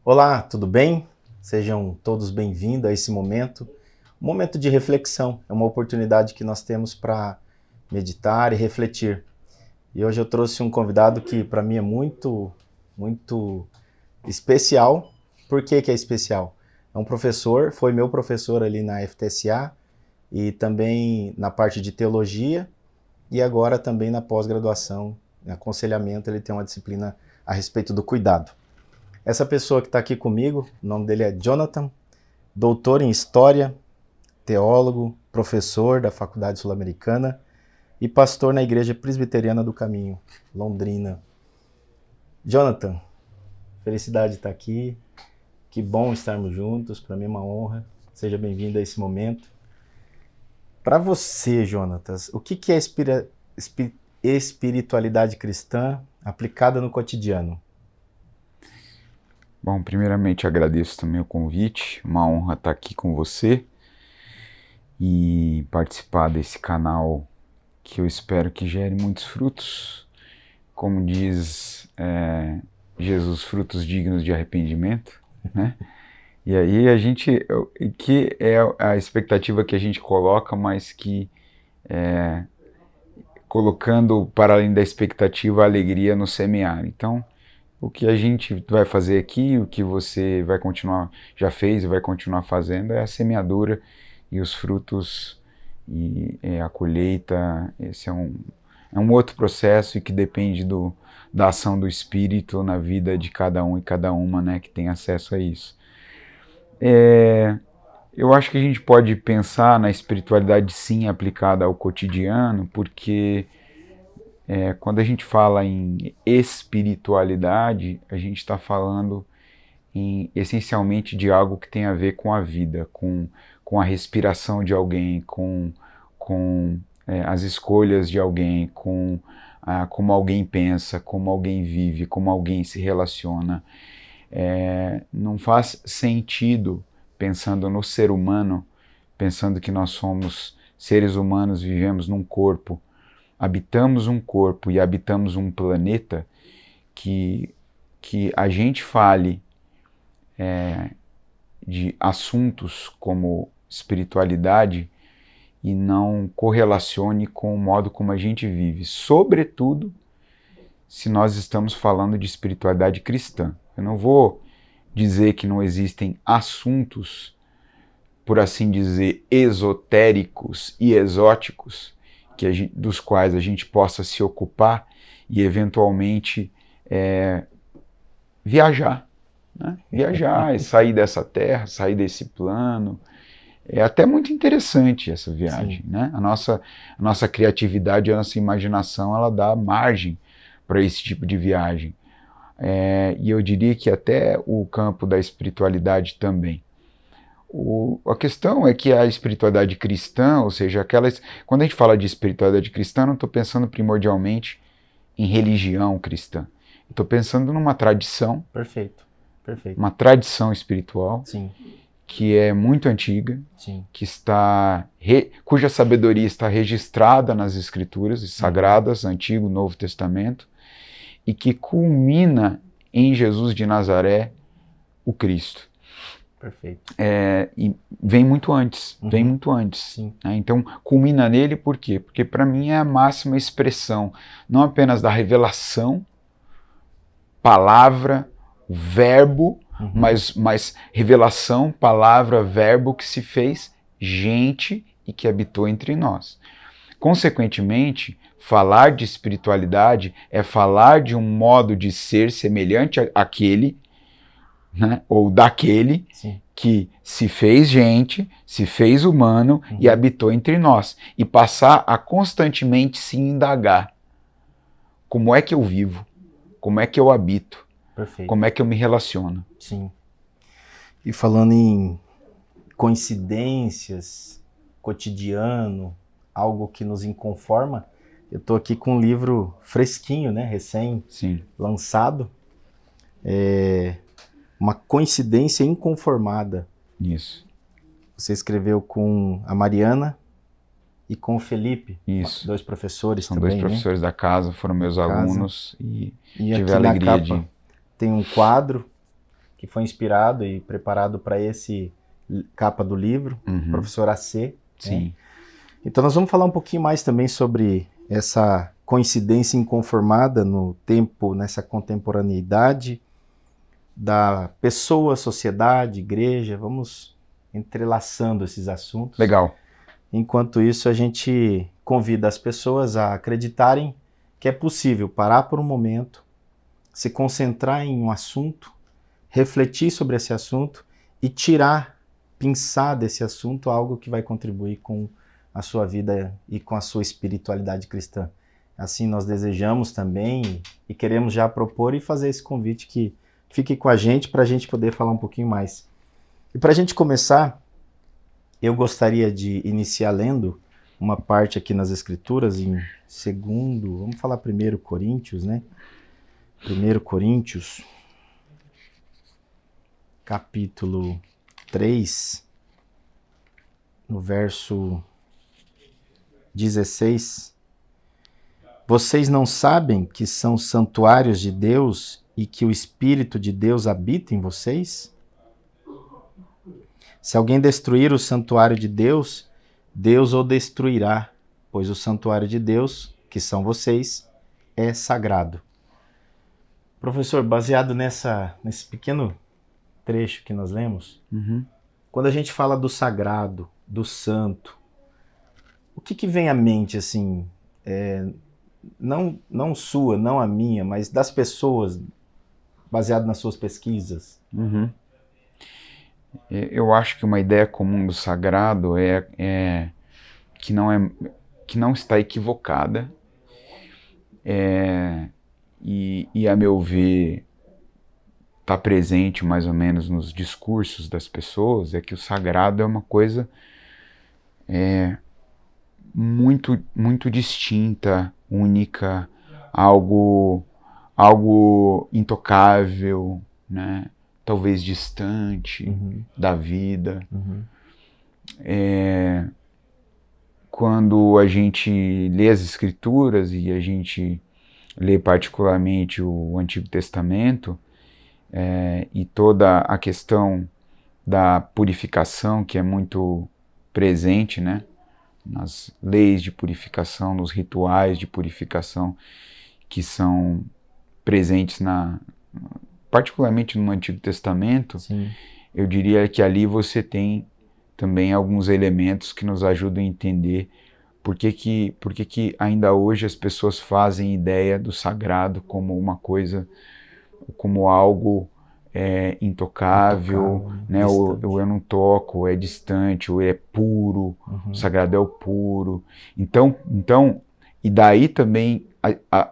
Olá, tudo bem? Sejam todos bem-vindos a esse momento. Um momento de reflexão, é uma oportunidade que nós temos para meditar e refletir. E hoje eu trouxe um convidado que para mim é muito especial. Por que que é especial? É um professor, foi meu professor ali na FTSA e também na parte de teologia e agora também na pós-graduação, em aconselhamento, ele tem uma disciplina a respeito do cuidado. Essa pessoa que está aqui comigo, o nome dele é Jonathan, doutor em História, teólogo, professor da Faculdade Sul-Americana e pastor na Igreja Presbiteriana do Caminho, Londrina. Jonathan, felicidade de estar aqui, que bom estarmos juntos, para mim é uma honra, seja bem-vindo a esse momento. Para você, Jonathan, o que é espiritualidade cristã aplicada no cotidiano? Bom, primeiramente agradeço também o convite, uma honra estar aqui com você e participar desse canal que eu espero que gere muitos frutos, como diz Jesus, frutos dignos de arrependimento, né? E aí que é a expectativa que a gente coloca, mas que colocando para além da expectativa a alegria no semear. Então, o que a gente vai fazer aqui, o que você vai continuar, já fez e vai continuar fazendo, é a semeadura e os frutos e a colheita. Esse é um outro processo e que depende da ação do Espírito na vida de cada um e cada uma, né, que tem acesso a isso. Eu acho que a gente pode pensar na espiritualidade sim aplicada ao cotidiano, porque quando a gente fala em espiritualidade, a gente está falando essencialmente de algo que tem a ver com a vida, com a respiração de alguém, com as escolhas de alguém, com como alguém pensa, como alguém vive, como alguém se relaciona. Não faz sentido, pensando no ser humano, pensando que nós somos seres humanos, vivemos num corpo, habitamos um corpo e habitamos um planeta, que a gente fale de assuntos como espiritualidade e não correlacione com o modo como a gente vive, sobretudo se nós estamos falando de espiritualidade cristã. Eu não vou dizer que não existem assuntos, por assim dizer, esotéricos e exóticos, dos quais a gente possa se ocupar e eventualmente viajar, né? Viajar e sair dessa terra, sair desse plano. É até muito interessante essa viagem, né? A nossa criatividade, a nossa imaginação, ela dá margem para esse tipo de viagem. E eu diria que até o campo da espiritualidade também. A questão é que a espiritualidade cristã, ou seja, quando a gente fala de espiritualidade cristã, não estou pensando primordialmente em religião cristã. Estou pensando numa tradição, Perfeito. uma tradição espiritual, Sim. que é muito antiga, Sim. cuja sabedoria está registrada nas Escrituras sagradas, Antigo e Novo Testamento, e que culmina em Jesus de Nazaré, o Cristo. Perfeito. E vem muito antes, Sim. Né? Então, culmina nele por quê? Porque para mim é a máxima expressão, não apenas da revelação, palavra, verbo, mas revelação, palavra, verbo que se fez gente e que habitou entre nós. Consequentemente, falar de espiritualidade é falar de um modo de ser semelhante àquele, né, ou daquele, Sim. que se fez gente, se fez humano e habitou entre nós. E passar a constantemente se indagar. Como é que eu vivo? Como é que eu habito? Perfeito. Como é que eu me relaciono? Sim. E falando em coincidências, cotidiano, algo que nos inconforma, eu estou aqui com um livro fresquinho, né, recém-lançado, Uma Coincidência Inconformada. Isso. Você escreveu com a Mariana e com o Felipe, Isso. Dois professores São também, dois professores, né, da casa, foram meus alunos e tive a aqui alegria na capa tem um quadro que foi inspirado e preparado para esse capa do livro, professor AC. Sim. Né? Então nós vamos falar um pouquinho mais também sobre essa coincidência inconformada no tempo, nessa contemporaneidade da pessoa, sociedade, igreja. Vamos entrelaçando esses assuntos. Legal. Enquanto isso, a gente convida as pessoas a acreditarem que é possível parar por um momento, se concentrar em um assunto, refletir sobre esse assunto e pensar desse assunto algo que vai contribuir com a sua vida e com a sua espiritualidade cristã. Assim nós desejamos também e queremos já propor e fazer esse convite que fique com a gente para a gente poder falar um pouquinho mais. E para a gente começar, eu gostaria de iniciar lendo uma parte aqui nas Escrituras, em vamos falar primeiro Coríntios, né? 1 Coríntios, capítulo 3, no verso 16. Vocês não sabem que são santuários de Deus e que o Espírito de Deus habita em vocês? Se alguém destruir o santuário de Deus, Deus o destruirá, pois o santuário de Deus, que são vocês, é sagrado. Professor, baseado nesse pequeno trecho que nós lemos, quando a gente fala do sagrado, do santo, o que vem à mente, assim, não sua, não a minha, mas das pessoas, baseado nas suas pesquisas? Eu acho que uma ideia comum do sagrado que não está equivocada, e a meu ver está presente mais ou menos nos discursos das pessoas, é que o sagrado é uma coisa muito, muito distinta, única, algo intocável, né? Talvez distante da vida. Quando a gente lê as Escrituras e a gente lê particularmente o Antigo Testamento, e toda a questão da purificação, que é muito presente, né? Nas leis de purificação, nos rituais de purificação que são presentes particularmente no Antigo Testamento. Sim. Eu diria que ali você tem também alguns elementos que nos ajudam a entender por que ainda hoje as pessoas fazem ideia do sagrado como uma coisa, como algo intocável, né? Ou eu não toco, é distante, ou é puro, o sagrado é o puro. Então, e daí também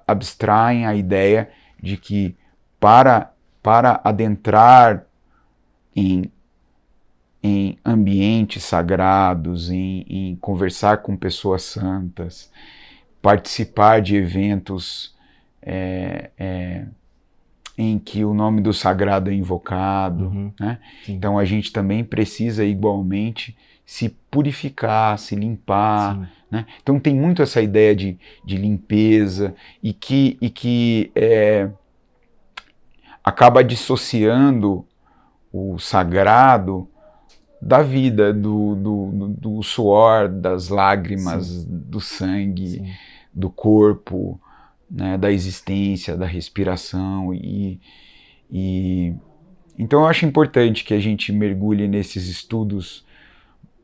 abstraem a ideia de que para adentrar em ambientes sagrados, em conversar com pessoas santas, participar de eventos em que o nome do sagrado é invocado, né? Então a gente também precisa igualmente se purificar, se limpar, né? Então tem muito essa ideia de limpeza e que acaba dissociando o sagrado da vida, do suor, das lágrimas, do sangue, do corpo, né, da existência, da respiração. Então eu acho importante que a gente mergulhe nesses estudos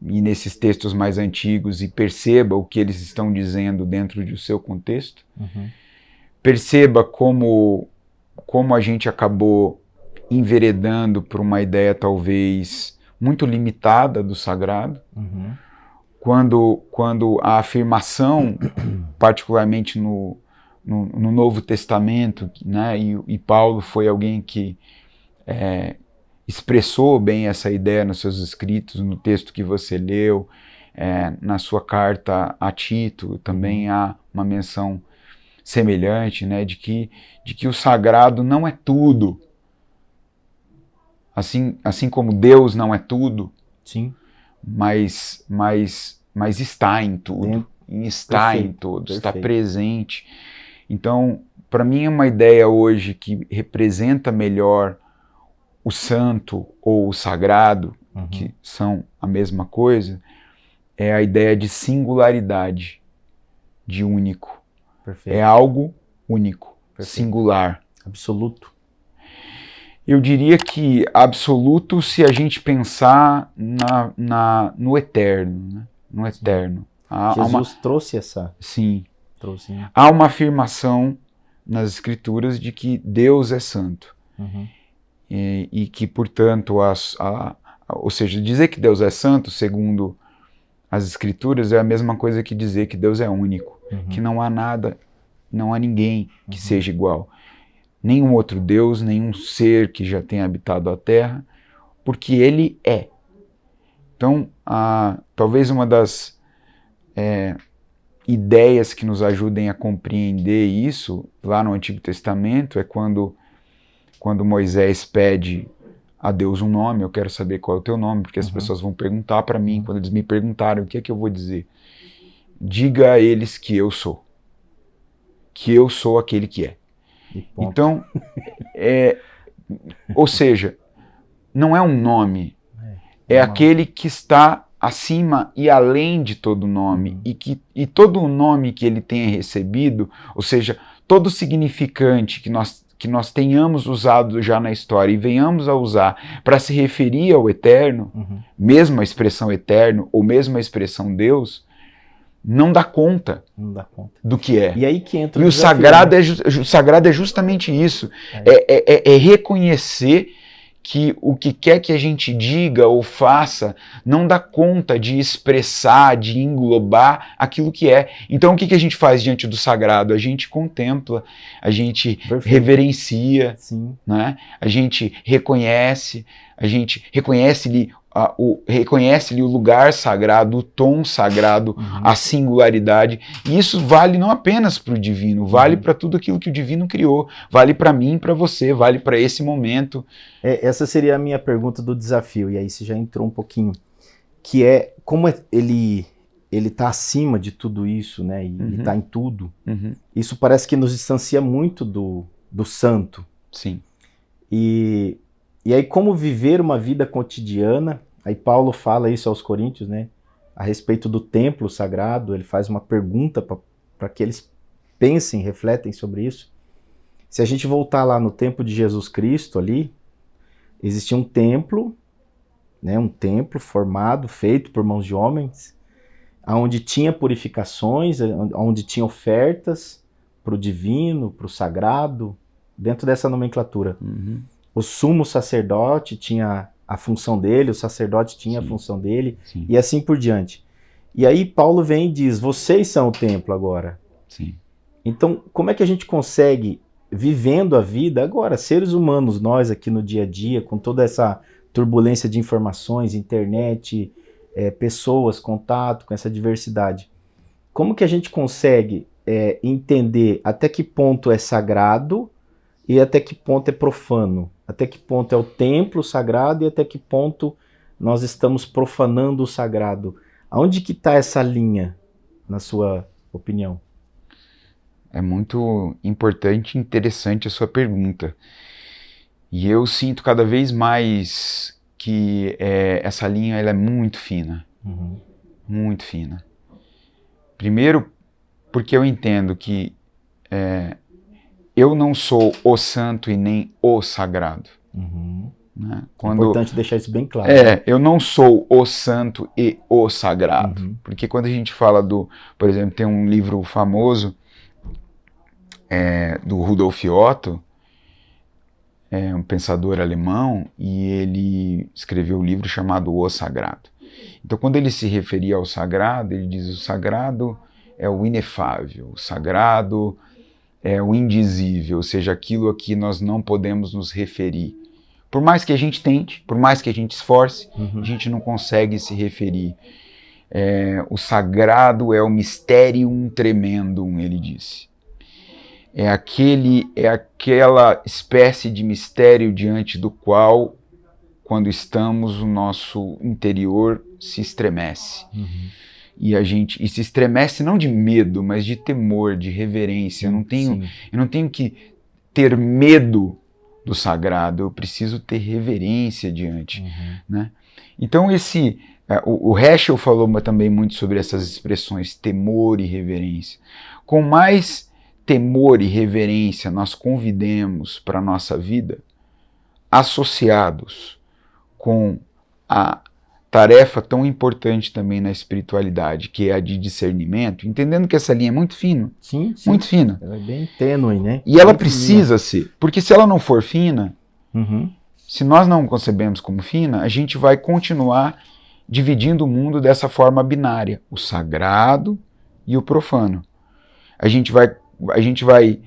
e nesses textos mais antigos e perceba o que eles estão dizendo dentro do seu contexto. Perceba como a gente acabou enveredando por uma ideia talvez muito limitada do sagrado, quando a afirmação, particularmente no Novo Testamento, né, e Paulo foi alguém que expressou bem essa ideia nos seus escritos, no texto que você leu, na sua carta a Tito, também há uma menção semelhante, né, de que o sagrado não é tudo, assim como Deus não é tudo, mas está em tudo, está em tudo, está presente. Então, para mim é uma ideia hoje que representa melhor o santo ou o sagrado, Uhum. que são a mesma coisa, é a ideia de singularidade, de único. Perfeito. É algo único, Perfeito. singular. Absoluto. Eu diria que absoluto se a gente pensar no eterno, né? No eterno. Jesus trouxe essa... Sim. Trouxe, né? Há uma afirmação nas Escrituras de que Deus é santo. Uhum. E que, portanto, ou seja, dizer que Deus é santo, segundo as Escrituras, é a mesma coisa que dizer que Deus é único. Uhum. Que não há nada, não há ninguém que seja igual. Nenhum outro Deus, nenhum ser que já tenha habitado a Terra, porque Ele é. Então, talvez uma das ideias que nos ajudem a compreender isso, lá no Antigo Testamento, é quando Moisés pede a Deus um nome. Eu quero saber qual é o teu nome, porque as pessoas vão perguntar para mim. Quando eles me perguntarem, o que é que eu vou dizer? Diga a eles que eu sou. Que eu sou aquele que é. Então, ou seja, não é um nome, é aquele que está acima e além de todo nome, e todo nome que ele tenha recebido, ou seja, todo significante que nós tenhamos usado já na história e venhamos a usar para se referir ao eterno, mesmo a expressão eterno ou mesmo a expressão Deus, não dá conta do que é. E aí que entra o sagrado, o sagrado é justamente isso. É reconhecer que o que quer que a gente diga ou faça não dá conta de expressar, de englobar aquilo que é. Então o que a gente faz diante do sagrado? A gente contempla, a gente reverencia, né? A gente reconhece-lhe o lugar sagrado, o tom sagrado, a singularidade. E isso vale não apenas para o divino, vale para tudo aquilo que o divino criou, vale para mim, para você, vale para esse momento. Essa seria a minha pergunta do desafio, e aí você já entrou um pouquinho, que é como ele está acima de tudo isso, né? E está em tudo. Isso parece que nos distancia muito do santo. Sim. E aí como viver uma vida cotidiana, aí Paulo fala isso aos Coríntios, né? A respeito do templo sagrado, ele faz uma pergunta para que eles pensem, refletem sobre isso. Se a gente voltar lá no tempo de Jesus Cristo ali, existia um templo, né? Um templo formado, feito por mãos de homens, onde tinha purificações, onde tinha ofertas para o divino, para o sagrado, dentro dessa nomenclatura. O sumo sacerdote tinha a função dele, o sacerdote tinha a função dele, e assim por diante. E aí Paulo vem e diz, vocês são o templo agora. Então, como é que a gente consegue, vivendo a vida agora, seres humanos, nós aqui no dia a dia, com toda essa turbulência de informações, internet, pessoas, contato, com essa diversidade, como que a gente consegue entender até que ponto é sagrado e até que ponto é profano? Até que ponto é o templo sagrado e até que ponto nós estamos profanando o sagrado? Aonde que está essa linha, na sua opinião? É muito importante e interessante a sua pergunta. E eu sinto cada vez mais que essa linha ela é muito fina. Muito fina. Primeiro, porque eu entendo que eu não sou o santo e nem o sagrado. Né? É importante deixar isso bem claro. Eu não sou o santo e o sagrado. Porque quando a gente fala por exemplo, tem um livro famoso do Rudolf Otto, um pensador alemão, e ele escreveu um livro chamado O Sagrado. Então, quando ele se referia ao sagrado, ele diz: o sagrado é o inefável, o sagrado é o indizível, ou seja, aquilo a que nós não podemos nos referir. Por mais que a gente tente, por mais que a gente esforce, a gente não consegue se referir. O sagrado é o mysterium tremendum, ele disse. É aquela espécie de mistério diante do qual, quando estamos, o nosso interior se estremece. E se estremece não de medo, mas de temor, de reverência. Eu não tenho que ter medo do sagrado, eu preciso ter reverência diante, né? Então o Heschel falou também muito sobre essas expressões, temor e reverência. Com mais temor e reverência nós convidemos para a nossa vida, associados com a tarefa tão importante também na espiritualidade, que é a de discernimento, entendendo que essa linha é muito fina. Sim. Muito fina. Ela é bem tênue, né? E ela precisa ser, porque se ela não for fina, se nós não concebemos como fina, a gente vai continuar dividindo o mundo dessa forma binária, o sagrado e o profano. A gente vai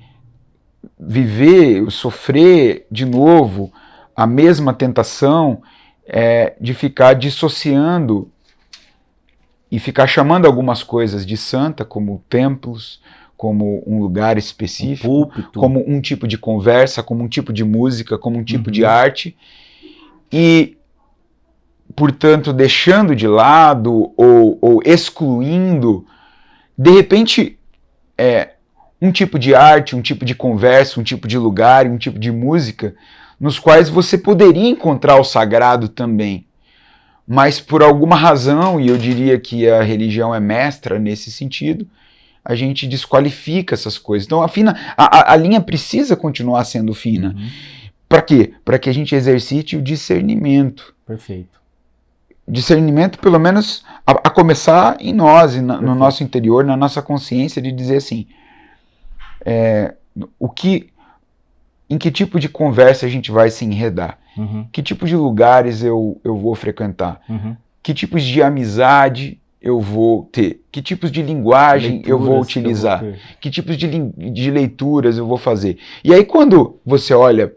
viver, sofrer de novo a mesma tentação de ficar dissociando e ficar chamando algumas coisas de santa, como templos, como um lugar específico, um púlpito, como um tipo de conversa, como um tipo de música, como um tipo de arte, e, portanto, deixando de lado ou excluindo, de repente, um tipo de arte, um tipo de conversa, um tipo de lugar, um tipo de música, nos quais você poderia encontrar o sagrado também. Mas por alguma razão, e eu diria que a religião é mestra nesse sentido, a gente desqualifica essas coisas. Então a linha precisa continuar sendo fina. Para quê? Para que a gente exercite o discernimento. Perfeito. Discernimento, pelo menos, a começar em nós, no nosso interior, na nossa consciência, de dizer assim, em que tipo de conversa a gente vai se enredar? Que tipo de lugares eu vou frequentar? Que tipos de amizade eu vou ter? Que tipos de linguagem eu vou utilizar? Que tipos de leituras eu vou fazer? E aí quando você olha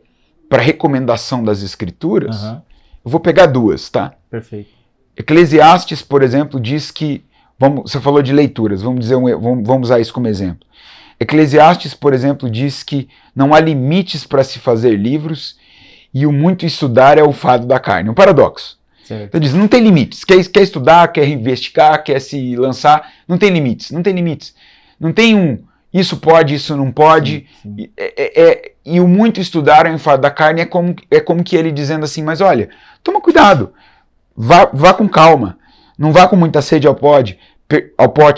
para a recomendação das escrituras, eu vou pegar duas, tá? Perfeito. Eclesiastes, por exemplo, diz que, você falou de leituras, vamos usar isso como exemplo. Eclesiastes, por exemplo, diz que não há limites para se fazer livros e o muito estudar é o fado da carne. Um paradoxo. Certo. Então diz, não tem limites. Quer estudar, quer investigar, quer se lançar, não tem limites. Não tem limites. Não tem isso pode, isso não pode. Sim. E o muito estudar é o fado da carne é como que ele dizendo assim, mas olha, toma cuidado, vá com calma, não vá com muita sede ao pote,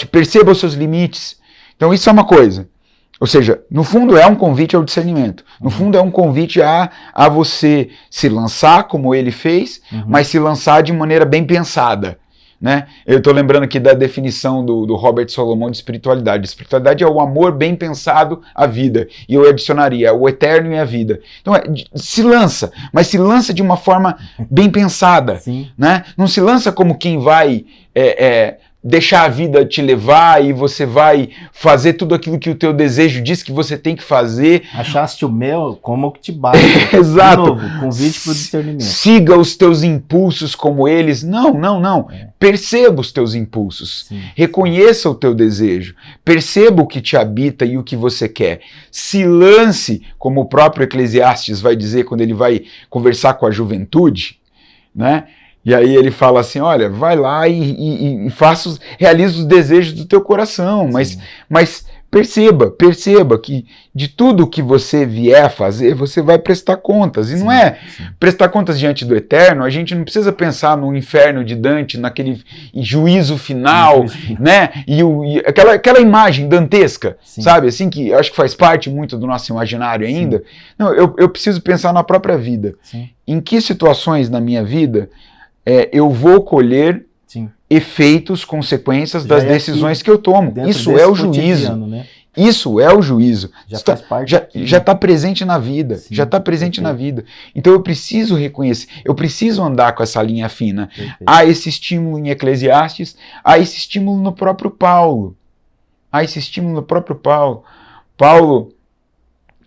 perceba os seus limites. Então isso é uma coisa. Ou seja, no fundo é um convite ao discernimento. No fundo é um convite a você se lançar como ele fez, mas se lançar de maneira bem pensada. Né? Eu estou lembrando aqui da definição do Robert Solomon de espiritualidade. Espiritualidade é o amor bem pensado à vida. E eu adicionaria o eterno e a vida. Então se lança, mas se lança de uma forma bem pensada. Né? Não se lança como quem vai deixar a vida te levar e você vai fazer tudo aquilo que o teu desejo diz que você tem que fazer. Achaste o mel, como o que te bate. Exato. De novo, convite para o discernimento. Siga os teus impulsos como eles. Não. Perceba os teus impulsos. Reconheça o teu desejo. Perceba o que te habita e o que você quer. Se lance, como o próprio Eclesiastes vai dizer quando ele vai conversar com a juventude, né? E aí ele fala assim, olha, vai lá e realiza os desejos do teu coração, mas perceba que de tudo que você vier a fazer, você vai prestar contas. E não é prestar contas diante do Eterno, a gente não precisa pensar no inferno de Dante, naquele juízo final, né? E aquela imagem dantesca, sabe? Assim, que eu acho que faz parte muito do nosso imaginário ainda. Não, eu preciso pensar na própria vida. Em que situações na minha vida eu vou colher efeitos, consequências das decisões que eu tomo. Isso é o juízo. Né? Isso é o juízo. Já está presente na vida. Já está presente na vida. Então eu preciso reconhecer, eu preciso andar com essa linha fina. Há esse estímulo em Eclesiastes, há esse estímulo no próprio Paulo. Paulo,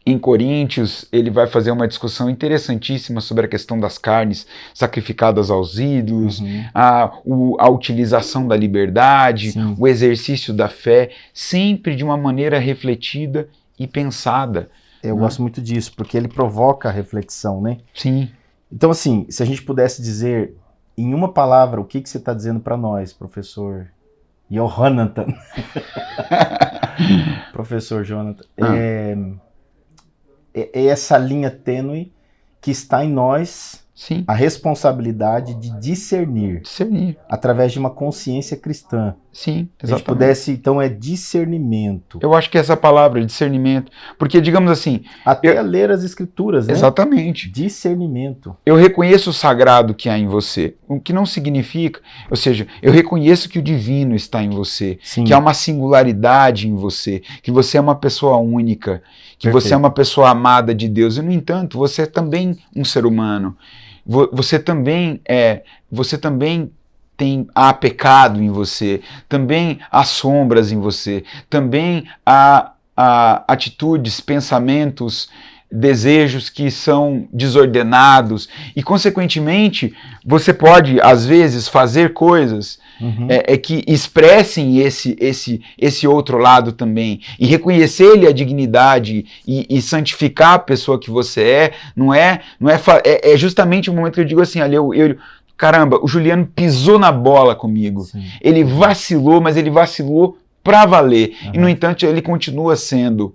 em Coríntios, ele vai fazer uma discussão interessantíssima sobre a questão das carnes sacrificadas aos ídolos, a utilização da liberdade, o exercício da fé, sempre de uma maneira refletida e pensada. Eu gosto muito disso, porque ele provoca a reflexão, né? Sim. Então, assim, se a gente pudesse dizer em uma palavra o que você está dizendo para nós, professor Jonathan. Professor Jonathan. É essa linha tênue que está em nós Sim. a responsabilidade de discernir através de uma consciência cristã. Sim, exatamente. Se a gente pudesse, então, é discernimento. Eu acho que essa palavra, discernimento, porque, digamos assim... Até ler as escrituras, né? Exatamente. Discernimento. Eu reconheço o sagrado que há em você, o que não significa... Ou seja, eu reconheço que o divino está em você, Sim. que há uma singularidade em você, que você é uma pessoa única, que Perfeito. você é uma pessoa amada de Deus. E, no entanto, você é também um ser humano. Você também há pecado em você, também há sombras em você, também há atitudes, pensamentos, desejos que são desordenados e, consequentemente, você pode, às vezes, fazer coisas que expressem esse outro lado também, e reconhecer-lhe a dignidade e santificar a pessoa que você é justamente o momento que eu digo assim, olha, caramba, o Juliano pisou na bola comigo. Sim. Ele vacilou, mas ele vacilou pra valer. E, no entanto, ele continua sendo.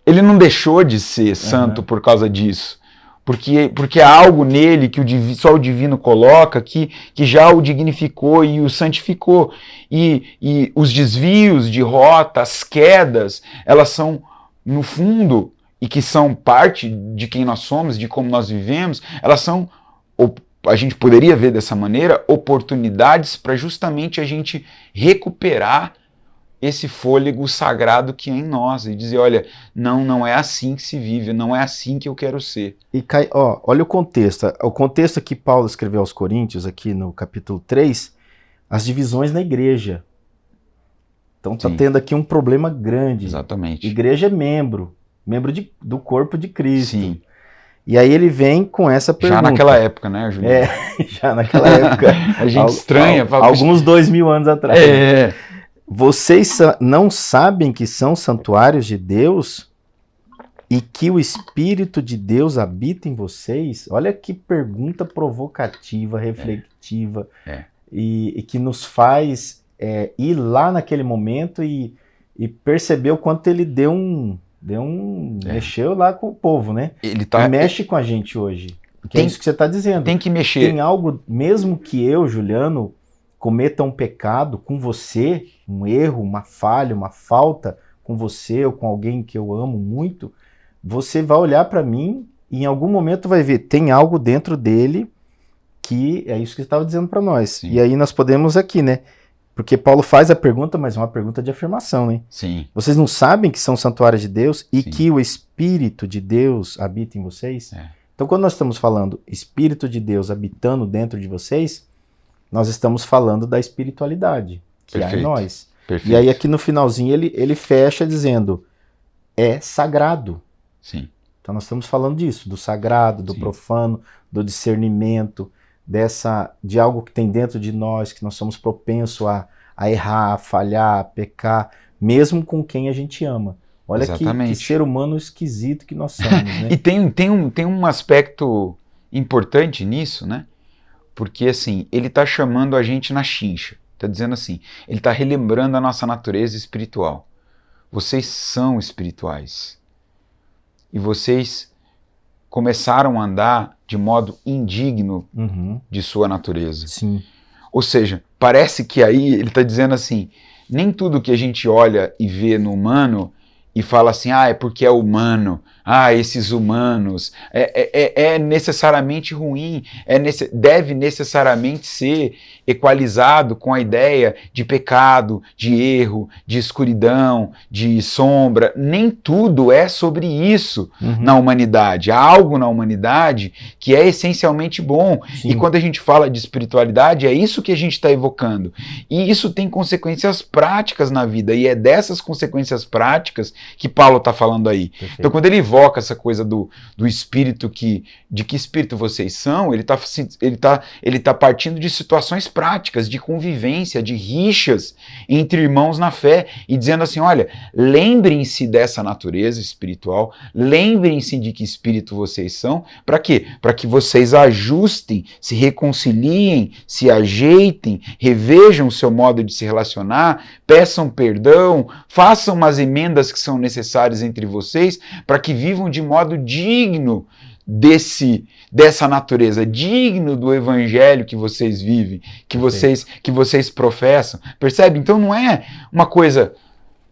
ele não deixou de ser santo por causa disso. Porque há algo nele que só o divino coloca que já o dignificou e o santificou. E os desvios de rota, as quedas, elas são, no fundo, e que são parte de quem nós somos, de como nós vivemos, elas são, a gente poderia ver dessa maneira, oportunidades para justamente a gente recuperar esse fôlego sagrado que é em nós e dizer, olha, não é assim que se vive, não é assim que eu quero ser. E olha o contexto que Paulo escreveu aos Coríntios, aqui no capítulo 3, as divisões na igreja. Então está tendo aqui um problema grande. Exatamente. Igreja é membro do corpo de Cristo. Sim. E aí ele vem com essa pergunta. Já naquela época, né, Juliano? Já naquela época. A gente estranha. Alguns 2000 anos atrás. Vocês não sabem que são santuários de Deus e que o Espírito de Deus habita em vocês? Olha que pergunta provocativa, reflexiva, e que nos faz ir lá naquele momento e perceber o quanto ele mexeu lá com o povo, né? Ele mexe com a gente hoje. É isso que você está dizendo. Tem que mexer. Tem algo, mesmo que eu, Juliano, cometa um pecado com você, um erro, uma falha, uma falta com você ou com alguém que eu amo muito, você vai olhar para mim e em algum momento vai ver, tem algo dentro dele que é isso que ele estava dizendo para nós. Sim. E aí nós podemos aqui, né? Porque Paulo faz a pergunta, mas é uma pergunta de afirmação, né? Sim. Vocês não sabem que são santuários de Deus e que o Espírito de Deus habita em vocês? Então, quando nós estamos falando Espírito de Deus habitando dentro de vocês, nós estamos falando da espiritualidade que há em nós. Perfeito. E aí aqui no finalzinho ele fecha dizendo, é sagrado. Sim. Então nós estamos falando disso, do sagrado, do profano, do discernimento, de algo que tem dentro de nós, que nós somos propensos a errar, a falhar, a pecar, mesmo com quem a gente ama. Olha que ser humano esquisito que nós somos, né? E tem um aspecto importante nisso, né? Porque, assim, ele está chamando a gente na chincha. Está dizendo assim, ele está relembrando a nossa natureza espiritual. Vocês são espirituais. E vocês começaram a andar de modo indigno de sua natureza. Sim. Ou seja, parece que aí ele está dizendo assim, nem tudo que a gente olha e vê no humano e fala assim, é porque é humano, esses humanos, é necessariamente ruim, deve necessariamente ser equalizado com a ideia de pecado, de erro, de escuridão, de sombra. Nem tudo é sobre isso na humanidade. Há algo na humanidade que é essencialmente bom. Sim. E quando a gente fala de espiritualidade, é isso que a gente está evocando. E isso tem consequências práticas na vida, e é dessas consequências práticas que Paulo está falando aí. Perfeito. Então, quando ele evoca essa coisa do espírito, de que espírito vocês são, ele tá partindo de situações práticas, de convivência, de rixas entre irmãos na fé, e dizendo assim, olha, lembrem-se dessa natureza espiritual, lembrem-se de que espírito vocês são, para quê? Para que vocês ajustem, se reconciliem, se ajeitem, revejam o seu modo de se relacionar, peçam perdão, façam umas emendas que são necessárias entre vocês para que vivam de modo digno dessa natureza, digno do evangelho que vocês vivem, que vocês professam. Percebe? Então não é uma coisa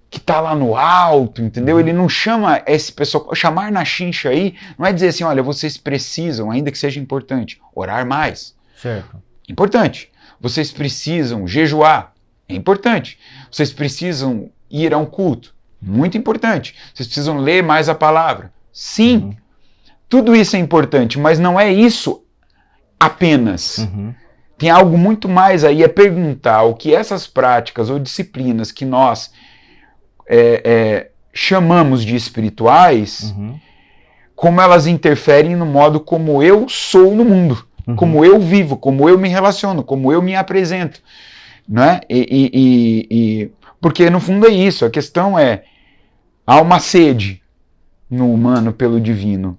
que está lá no alto, entendeu? Ele não chama esse pessoal, chamar na chincha aí, não é dizer assim, olha, vocês precisam, ainda que seja importante, orar mais. Certo. Importante. Vocês precisam jejuar. É importante. Vocês precisam ir a um culto. Muito importante. Vocês precisam ler mais a palavra. Sim. Tudo isso é importante, mas não é isso apenas. Tem algo muito mais aí, é perguntar o que essas práticas ou disciplinas que nós chamamos de espirituais, como elas interferem no modo como eu sou no mundo, como eu vivo, como eu me relaciono, como eu me apresento. Né? Porque no fundo é isso, a questão é, há uma sede no humano pelo divino,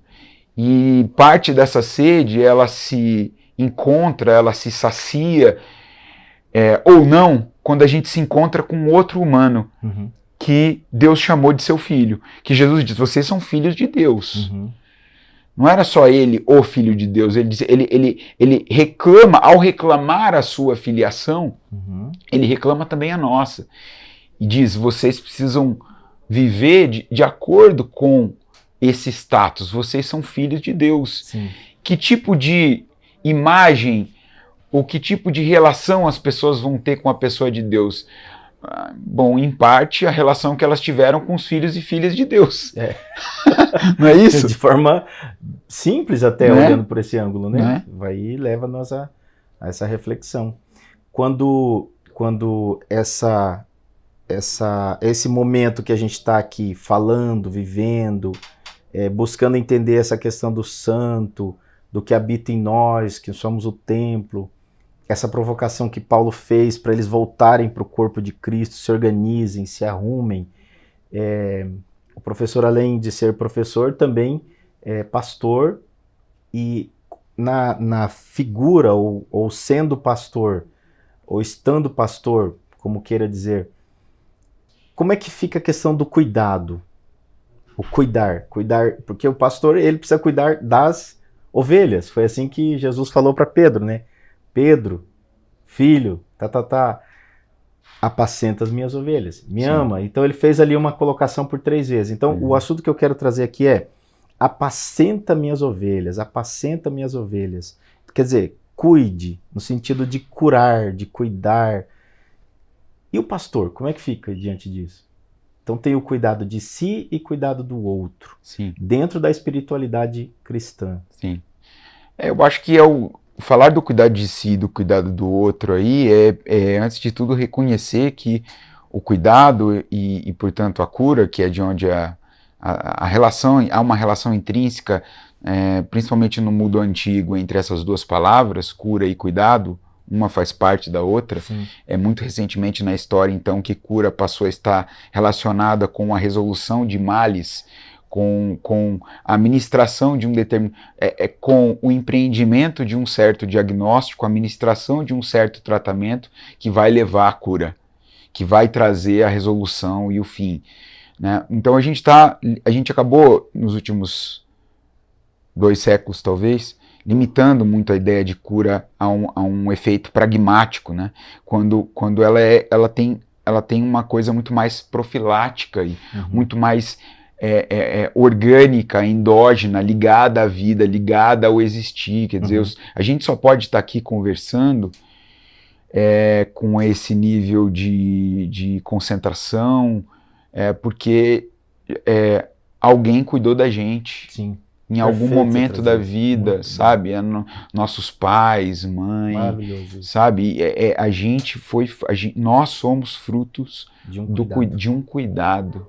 e parte dessa sede, ela se encontra, ela se sacia, ou não, quando a gente se encontra com outro humano, que Deus chamou de seu filho, que Jesus diz, vocês são filhos de Deus. Não era só ele, o filho de Deus, ele reclama, ao reclamar a sua filiação, ele reclama também a nossa, e diz, vocês precisam viver de acordo com esse status, vocês são filhos de Deus. Sim. Que tipo de imagem, ou que tipo de relação as pessoas vão ter com a pessoa de Deus? Bom, em parte, a relação que elas tiveram com os filhos e filhas de Deus. Não é isso? De forma simples até, olhando por esse ângulo, né? Vai e leva-nos a essa reflexão. Quando esse momento que a gente está aqui falando, vivendo, buscando entender essa questão do santo, do que habita em nós, que somos o templo, essa provocação que Paulo fez para eles voltarem para o corpo de Cristo, se organizem, se arrumem. O professor, além de ser professor, também é pastor, e na figura, ou sendo pastor, ou estando pastor, como queira dizer, como é que fica a questão do cuidado? O cuidar, porque o pastor, ele precisa cuidar das ovelhas. Foi assim que Jesus falou para Pedro, né? Pedro, filho, apacenta as minhas ovelhas, me ama. Então ele fez ali uma colocação por 3 vezes. Então o assunto que eu quero trazer aqui é apacenta minhas ovelhas, apacenta minhas ovelhas. Quer dizer, cuide, no sentido de curar, de cuidar. E o pastor, como é que fica diante disso? Então tem o cuidado de si e cuidado do outro. Sim. Dentro da espiritualidade cristã. Sim. Eu acho que falar do cuidado de si e do cuidado do outro aí antes de tudo, reconhecer que o cuidado e portanto, a cura, que é de onde a relação, há uma relação intrínseca, principalmente no mundo antigo, entre essas duas palavras, cura e cuidado, uma faz parte da outra. Sim. Muito recentemente na história, então, que cura passou a estar relacionada com a resolução de males, com a administração de um determinado, com o empreendimento de um certo diagnóstico, a administração de um certo tratamento que vai levar à cura, que vai trazer a resolução e o fim, né? Então a gente acabou nos últimos 2 séculos, talvez, limitando muito a ideia de cura a um efeito pragmático, né? Quando ela tem uma coisa muito mais profilática e muito mais orgânica, endógena, ligada à vida, ligada ao existir. Quer dizer, a gente só pode estar aqui conversando com esse nível de concentração, porque alguém cuidou da gente. Sim. Em algum momento da vida, sabe? Nossos pais, mãe, sabe? Nós somos frutos de um cuidado,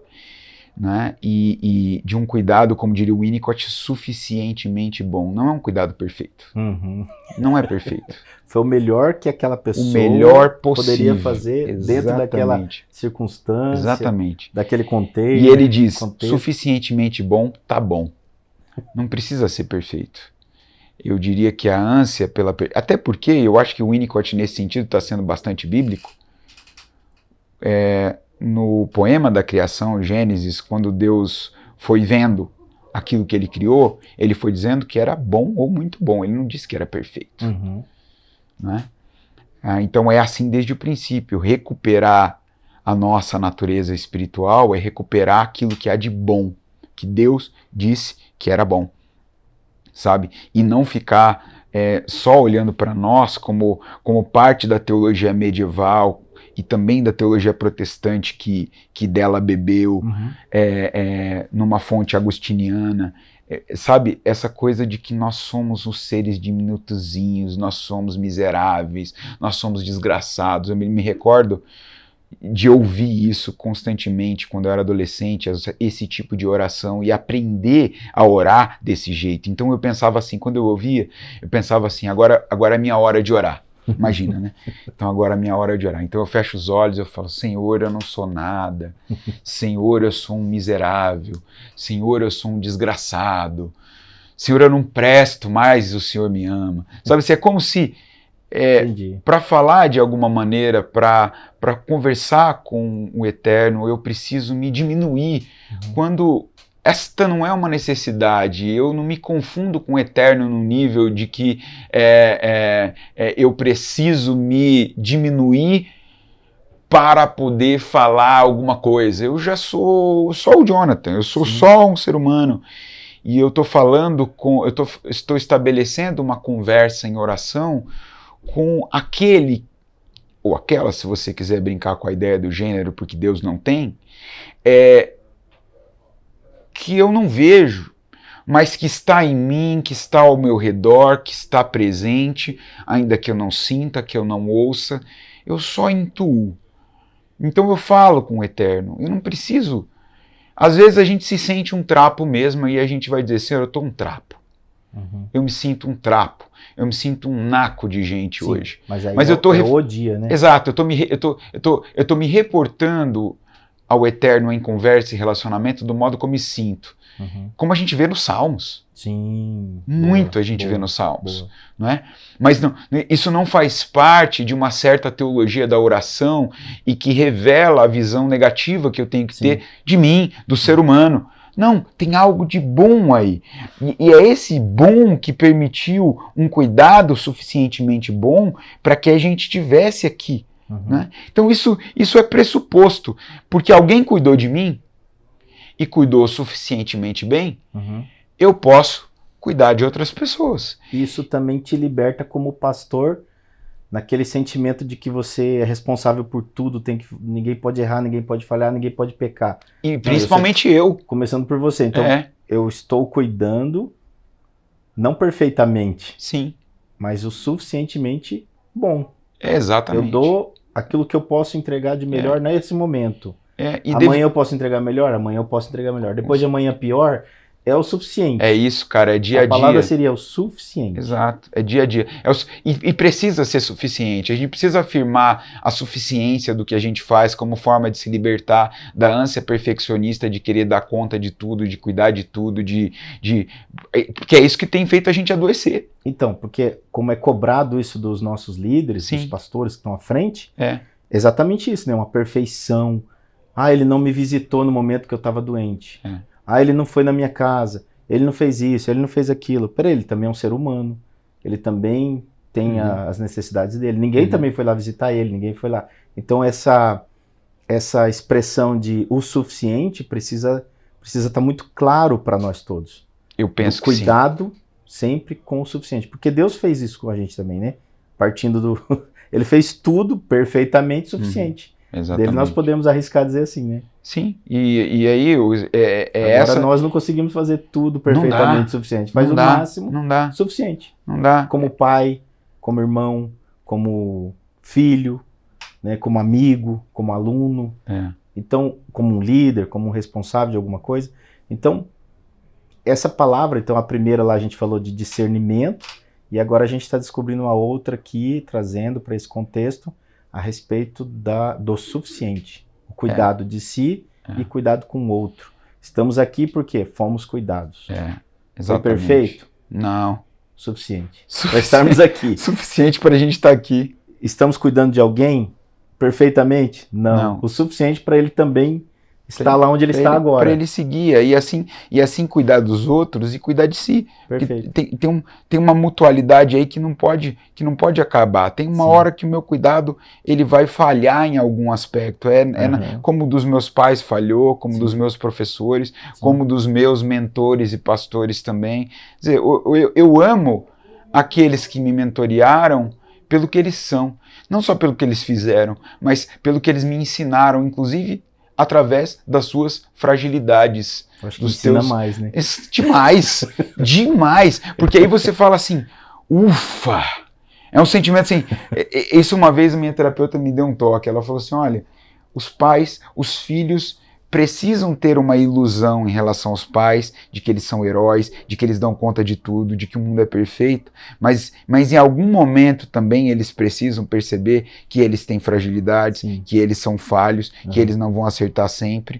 né? E de um cuidado, como diria o Winnicott, suficientemente bom. Não é um cuidado perfeito. Não é perfeito. Foi o melhor que aquela pessoa poderia fazer dentro daquela circunstância, daquele contexto. E ele diz, suficientemente bom, tá bom. Não precisa ser perfeito. Eu diria que a ânsia pela... Até porque eu acho que o Winnicott, nesse sentido, está sendo bastante bíblico. no poema da criação, Gênesis, quando Deus foi vendo aquilo que ele criou, ele foi dizendo que era bom ou muito bom, ele não disse que era perfeito. Uhum. Né? Então é assim desde o princípio, recuperar a nossa natureza espiritual é recuperar aquilo que há de bom, que Deus disse que era bom, sabe? E não ficar só olhando para nós como parte da teologia medieval e também da teologia protestante que dela bebeu, numa fonte agustiniana, sabe? Essa coisa de que nós somos os seres diminutozinhos, nós somos miseráveis, nós somos desgraçados. Eu me recordo de ouvir isso constantemente quando eu era adolescente, esse tipo de oração, e aprender a orar desse jeito. Então eu pensava assim, quando eu ouvia, eu pensava assim, agora é minha hora de orar. Imagina, né? Então agora é minha hora de orar. Então eu fecho os olhos, eu falo, Senhor, eu não sou nada. Senhor, eu sou um miserável. Senhor, eu sou um desgraçado. Senhor, eu não presto, mas o Senhor me ama. Sabe, é como se para falar de alguma maneira, para conversar com o Eterno, eu preciso me diminuir. Quando esta não é uma necessidade, eu não me confundo com o Eterno no nível de que eu preciso me diminuir para poder falar alguma coisa. Eu já sou só o Jonathan, eu sou só um ser humano. E eu estou falando estou estabelecendo uma conversa em oração com aquele, ou aquela, se você quiser brincar com a ideia do gênero, porque Deus não tem, que eu não vejo, mas que está em mim, que está ao meu redor, que está presente, ainda que eu não sinta, que eu não ouça, eu só intuo. Então eu falo com o Eterno, eu não preciso. Às vezes a gente se sente um trapo mesmo e a gente vai dizer, Senhor, eu estou um trapo. Eu me sinto um trapo, eu me sinto um naco de gente hoje. Mas eu tô o dia, né? Exato, eu tô me reportando ao Eterno em conversa e relacionamento do modo como me sinto. Como a gente vê nos Salmos. Sim. Muito a gente vê nos Salmos. Não é? Mas não, isso não faz parte de uma certa teologia da oração e que revela a visão negativa que eu tenho que ter de mim, do ser humano. Não, tem algo de bom aí. E é esse bom que permitiu um cuidado suficientemente bom para que a gente estivesse aqui. Né? Então isso é pressuposto, porque alguém cuidou de mim e cuidou suficientemente bem, eu posso cuidar de outras pessoas. Isso também te liberta como pastor, naquele sentimento de que você é responsável por tudo, ninguém pode errar, ninguém pode falhar, ninguém pode pecar. E principalmente eu. Começando por você. Então, eu estou cuidando, não perfeitamente, mas o suficientemente bom. Exatamente. Eu dou aquilo que eu posso entregar de melhor nesse momento. Amanhã eu posso entregar melhor, amanhã eu posso entregar melhor. Depois de amanhã pior, é o suficiente. É isso, cara, é dia a dia. A palavra seria o suficiente. Exato, é dia a dia. E precisa ser suficiente. A gente precisa afirmar a suficiência do que a gente faz como forma de se libertar da ânsia perfeccionista de querer dar conta de tudo, de cuidar de tudo, porque é isso que tem feito a gente adoecer. Então, porque como é cobrado isso dos nossos líderes, dos pastores que estão à frente, exatamente isso, né? Uma perfeição. Ele não me visitou no momento que eu estava doente. Ele não foi na minha casa, ele não fez isso, ele não fez aquilo. Peraí, ele também é um ser humano, ele também tem as necessidades dele. Ninguém também foi lá visitar ele, ninguém foi lá. Então essa expressão de o suficiente precisa estar muito claro para nós todos. Eu penso que cuidado sempre com o suficiente. Porque Deus fez isso com a gente também, né? Partindo do... Ele fez tudo perfeitamente suficiente. Exatamente. Dele nós podemos arriscar dizer assim, né? Sim, e aí Agora nós não conseguimos fazer tudo perfeitamente suficiente. Faz o máximo suficiente. Não dá. Como pai, como irmão, como filho, né? Como amigo, como aluno. Então, como um líder, como um responsável de alguma coisa. Então, essa palavra, então a primeira lá a gente falou de discernimento, e agora a gente está descobrindo uma outra aqui, trazendo para esse contexto, a respeito do suficiente. O cuidado de si e cuidado com o outro. Estamos aqui porque fomos cuidados. Exatamente. Foi perfeito? Não. Suficiente. Para estarmos aqui. Suficiente para a gente estar aqui. Estamos cuidando de alguém? perfeitamente? Não. O suficiente para ele também estar lá onde ele está agora. Para ele seguir e assim cuidar dos outros e cuidar de si. Perfeito. Tem uma mutualidade aí que não pode acabar. Tem uma hora que o meu cuidado ele vai falhar em algum aspecto. Como dos meus pais falhou, como dos meus professores, como dos meus mentores e pastores também. Quer dizer, eu amo aqueles que me mentorearam pelo que eles são. Não só pelo que eles fizeram, mas pelo que eles me ensinaram, inclusive através das suas fragilidades. Acho que ensina mais, né? Demais. Porque aí você fala assim, ufa! É um sentimento assim... Isso uma vez a minha terapeuta me deu um toque. Ela falou assim, olha, os pais, os filhos precisam ter uma ilusão em relação aos pais, de que eles são heróis, de que eles dão conta de tudo, de que o mundo é perfeito, mas em algum momento também eles precisam perceber que eles têm fragilidades, que eles são falhos, que eles não vão acertar sempre,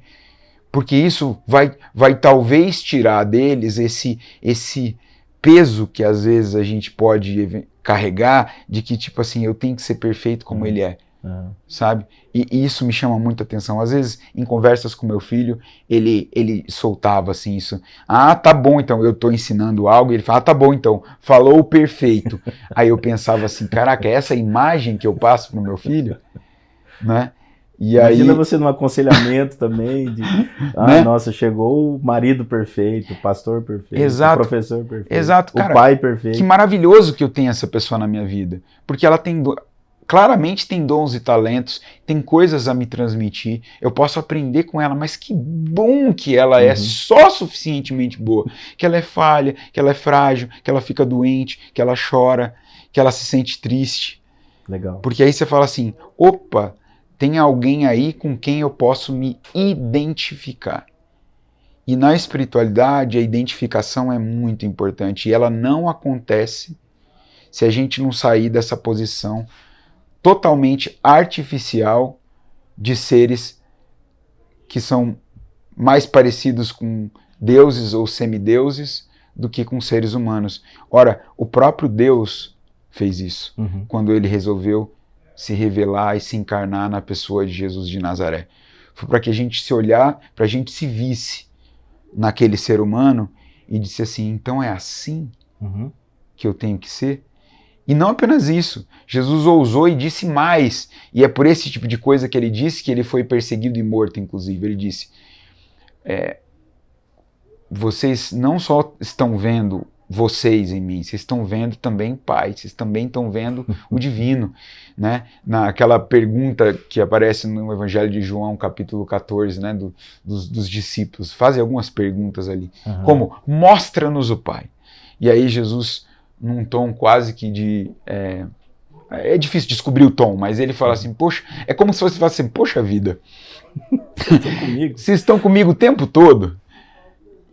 porque isso vai talvez tirar deles esse peso que às vezes a gente pode carregar, de que tipo assim, eu tenho que ser perfeito como ele é. Sabe? E isso me chama muita atenção. Às vezes, em conversas com meu filho, ele soltava assim isso. Ah, tá bom, então, eu tô ensinando algo. E ele fala, ah, tá bom, então, falou o perfeito. Aí eu pensava assim, caraca, é essa imagem que eu passo pro meu filho? Né? E imagina aí, você num aconselhamento também de, né? Nossa, chegou o marido perfeito, o pastor perfeito, Exato. O professor perfeito, Exato, cara, o pai perfeito. Que maravilhoso que eu tenho essa pessoa na minha vida, porque ela claramente tem dons e talentos, tem coisas a me transmitir, eu posso aprender com ela, mas que bom que ela é só suficientemente boa, que ela é falha, que ela é frágil, que ela fica doente, que ela chora, que ela se sente triste. Legal. Porque aí você fala assim, opa, tem alguém aí com quem eu posso me identificar. E na espiritualidade a identificação é muito importante, e ela não acontece se a gente não sair dessa posição totalmente artificial de seres que são mais parecidos com deuses ou semideuses do que com seres humanos. Ora, o próprio Deus fez isso quando ele resolveu se revelar e se encarnar na pessoa de Jesus de Nazaré. Foi para que a gente se olhar, para a gente se visse naquele ser humano e disse assim, então é assim que eu tenho que ser? E não apenas isso, Jesus ousou e disse mais, e é por esse tipo de coisa que ele disse que ele foi perseguido e morto, inclusive. Ele disse, vocês não só estão vendo vocês em mim, vocês estão vendo também o Pai, vocês também estão vendo o divino. Né? Naquela pergunta que aparece no Evangelho de João, capítulo 14, né? dos discípulos, fazem algumas perguntas ali, como, mostra-nos o Pai. E aí Jesus, num tom quase que de... É difícil descobrir o tom, mas ele fala assim, poxa, é como se você falasse assim, poxa vida, vocês estão comigo o tempo todo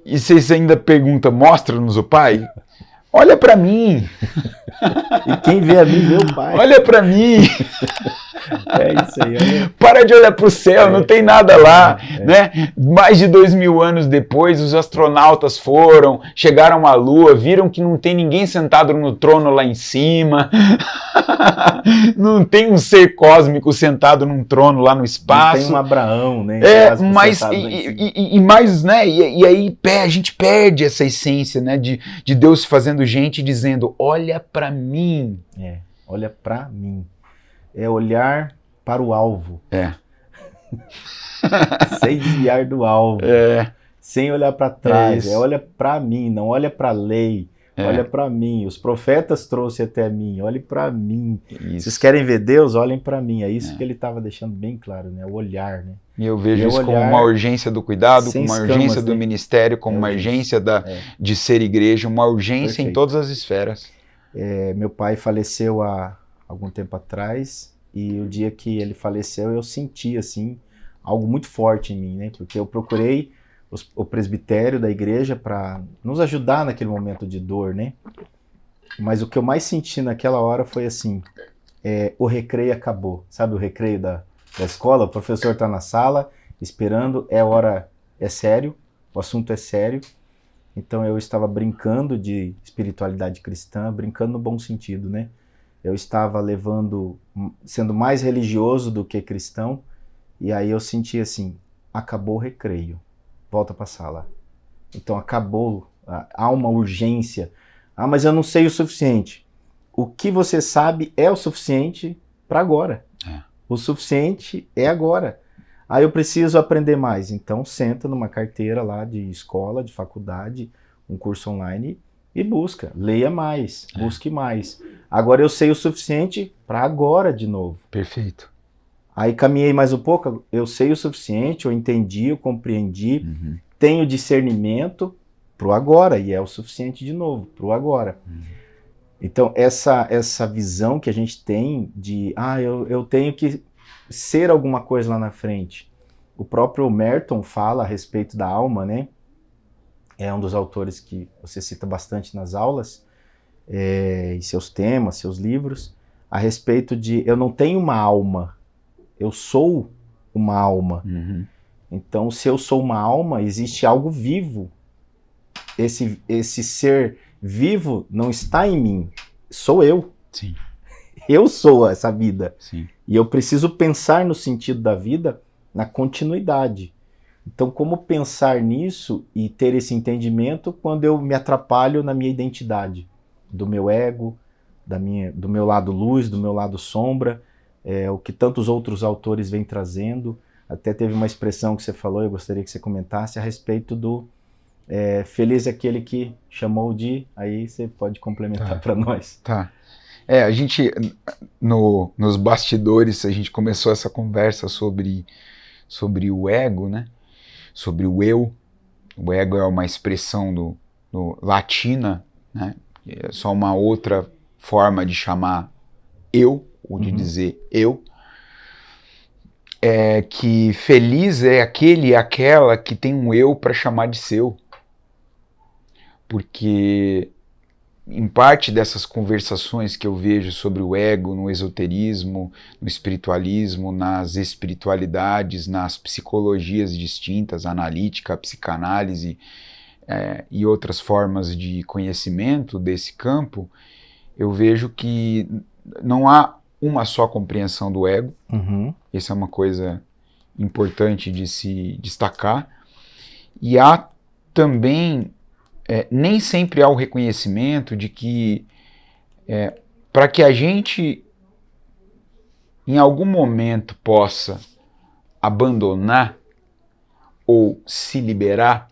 e vocês ainda perguntam, mostra-nos o Pai? Olha para mim. E quem vê a mim vê o Pai. Olha para mim. É isso aí. Olha. Para de olhar para o céu, não tem nada lá. Né? Mais de 2000 anos depois, os astronautas chegaram à Lua, viram que não tem ninguém sentado no trono lá em cima. Não tem um ser cósmico sentado num trono lá no espaço. Não tem um Abraão, né? Mas mais, né? E aí a gente perde essa essência, né? De Deus fazendo gente dizendo, olha para mim. Olha para mim. É olhar para o alvo. Sem desviar do alvo. Sem olhar para trás. Olha para mim, não olha para a lei. Olha para mim. Os profetas trouxeram até mim. Olhe para mim. Isso. Vocês querem ver Deus? Olhem para mim. É isso que ele estava deixando bem claro, né? O olhar, né? E eu vejo isso como uma urgência do cuidado, como uma urgência do ministério, como uma urgência de ser igreja, uma urgência em todas as esferas. Meu pai faleceu há algum tempo atrás, e o dia que ele faleceu eu senti assim algo muito forte em mim, né? Porque eu procurei o presbitério da igreja para nos ajudar naquele momento de dor, né? Mas o que eu mais senti naquela hora foi assim, o recreio acabou, sabe o recreio da escola? O professor está na sala esperando, é sério, o assunto é sério. Então eu estava brincando de espiritualidade cristã, brincando no bom sentido, né? eu estava sendo mais religioso do que cristão, e aí eu senti assim, acabou o recreio, volta para a sala. Então acabou, há uma urgência. Ah, mas eu não sei o suficiente. O que você sabe é o suficiente para agora. O suficiente é agora. Aí eu preciso aprender mais. Então senta numa carteira lá de escola, de faculdade, um curso online e busca. Leia mais, busque mais. Agora eu sei o suficiente para agora de novo. Perfeito. Aí caminhei mais um pouco, eu sei o suficiente, eu entendi, eu compreendi, tenho discernimento pro agora, e é o suficiente de novo, pro agora. Então essa visão que a gente tem de, eu tenho que ser alguma coisa lá na frente. O próprio Merton fala a respeito da alma, né? É um dos autores que você cita bastante nas aulas, em seus temas, seus livros, a respeito de, eu não tenho uma alma, eu sou uma alma. Então, se eu sou uma alma, existe algo vivo. Esse ser vivo não está em mim, sou eu. Sim. Eu sou essa vida. Sim. E eu preciso pensar no sentido da vida, na continuidade. Então, como pensar nisso e ter esse entendimento quando eu me atrapalho na minha identidade, do meu ego, do meu lado luz, do meu lado sombra, o que tantos outros autores vêm trazendo. Até teve uma expressão que você falou, eu gostaria que você comentasse, a respeito do feliz é aquele que chamou de... Aí você pode complementar para nós. Tá. A gente, nos bastidores, a gente começou essa conversa sobre o ego, né? Sobre o eu. O ego é uma expressão do latina, né? É só uma outra forma de chamar eu, ou de dizer eu. Que feliz é aquele e aquela que tem um eu para chamar de seu. Porque em parte dessas conversações que eu vejo sobre o ego no esoterismo, no espiritualismo, nas espiritualidades, nas psicologias distintas, analítica, psicanálise e outras formas de conhecimento desse campo, eu vejo que não há uma só compreensão do ego. Isso é uma coisa importante de se destacar. E há também... nem sempre há o reconhecimento de que para que a gente em algum momento possa abandonar ou se liberar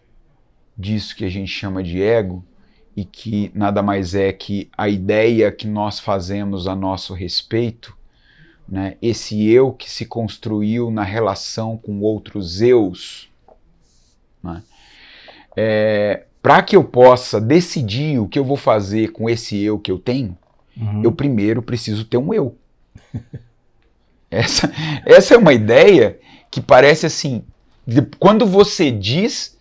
disso que a gente chama de ego, e que nada mais é que a ideia que nós fazemos a nosso respeito, né? Esse eu que se construiu na relação com outros eus, né? Para que eu possa decidir o que eu vou fazer com esse eu que eu tenho, eu primeiro preciso ter um eu. Essa é uma ideia que parece assim, quando você diz,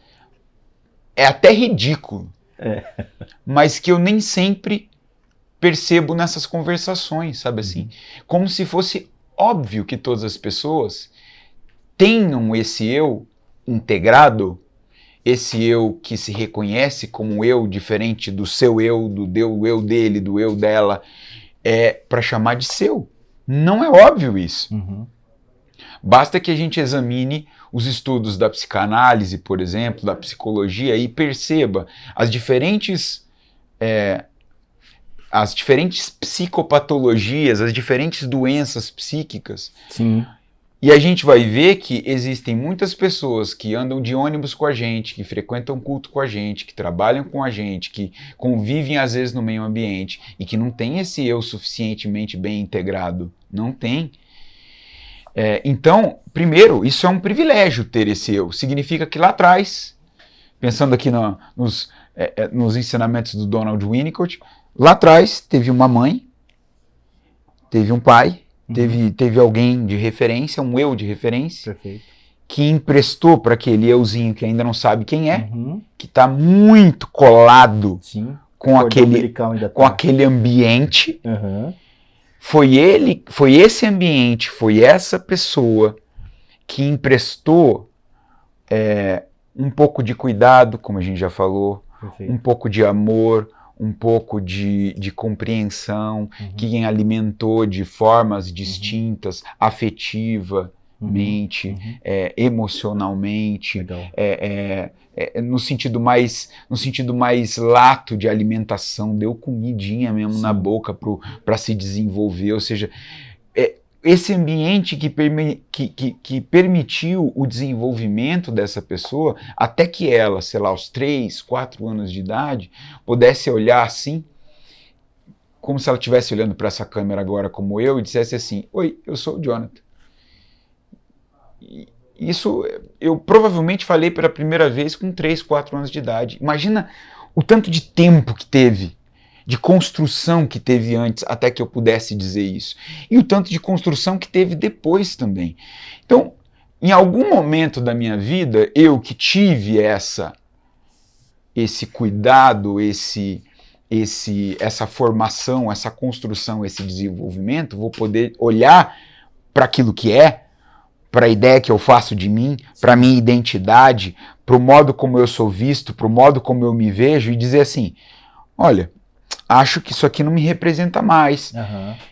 é até ridículo, mas que eu nem sempre percebo nessas conversações, sabe assim? Como se fosse óbvio que todas as pessoas tenham esse eu integrado, esse eu que se reconhece como um eu diferente do seu eu, do eu dele, do eu dela, para chamar de seu. Não é óbvio isso. Basta que a gente examine os estudos da psicanálise, por exemplo, da psicologia, e perceba as diferentes psicopatologias, as diferentes doenças psíquicas. Sim. E a gente vai ver que existem muitas pessoas que andam de ônibus com a gente, que frequentam culto com a gente, que trabalham com a gente, que convivem às vezes no meio ambiente e que não tem esse eu suficientemente bem integrado. Não tem. Então, primeiro, isso é um privilégio ter esse eu. Significa que lá atrás, pensando aqui nos ensinamentos do Donald Winnicott, lá atrás teve uma mãe, teve um pai, teve alguém de referência, um eu de referência, Perfeito. Que emprestou para aquele euzinho que ainda não sabe quem é, que está muito colado com aquele ambiente. Foi esse ambiente, foi essa pessoa que emprestou um pouco de cuidado, como a gente já falou, um pouco de amor, um pouco de compreensão, que alimentou de formas distintas, afetivamente, emocionalmente, no sentido mais lato de alimentação, deu comidinha mesmo na boca para se desenvolver, ou seja, esse ambiente que permitiu o desenvolvimento dessa pessoa, até que ela, sei lá, aos 3, 4 anos de idade, pudesse olhar assim, como se ela estivesse olhando para essa câmera agora como eu, e dissesse assim, oi, eu sou o Jonathan. Isso eu provavelmente falei pela primeira vez com 3, 4 anos de idade. Imagina o tanto de tempo que teve, de construção que teve antes, até que eu pudesse dizer isso. E o tanto de construção que teve depois também. Então, em algum momento da minha vida, eu que tive esse cuidado, essa formação, essa construção, esse desenvolvimento, vou poder olhar para aquilo que para a ideia que eu faço de mim, para a minha identidade, para o modo como eu sou visto, para o modo como eu me vejo e dizer assim, olha, acho que isso aqui não me representa mais.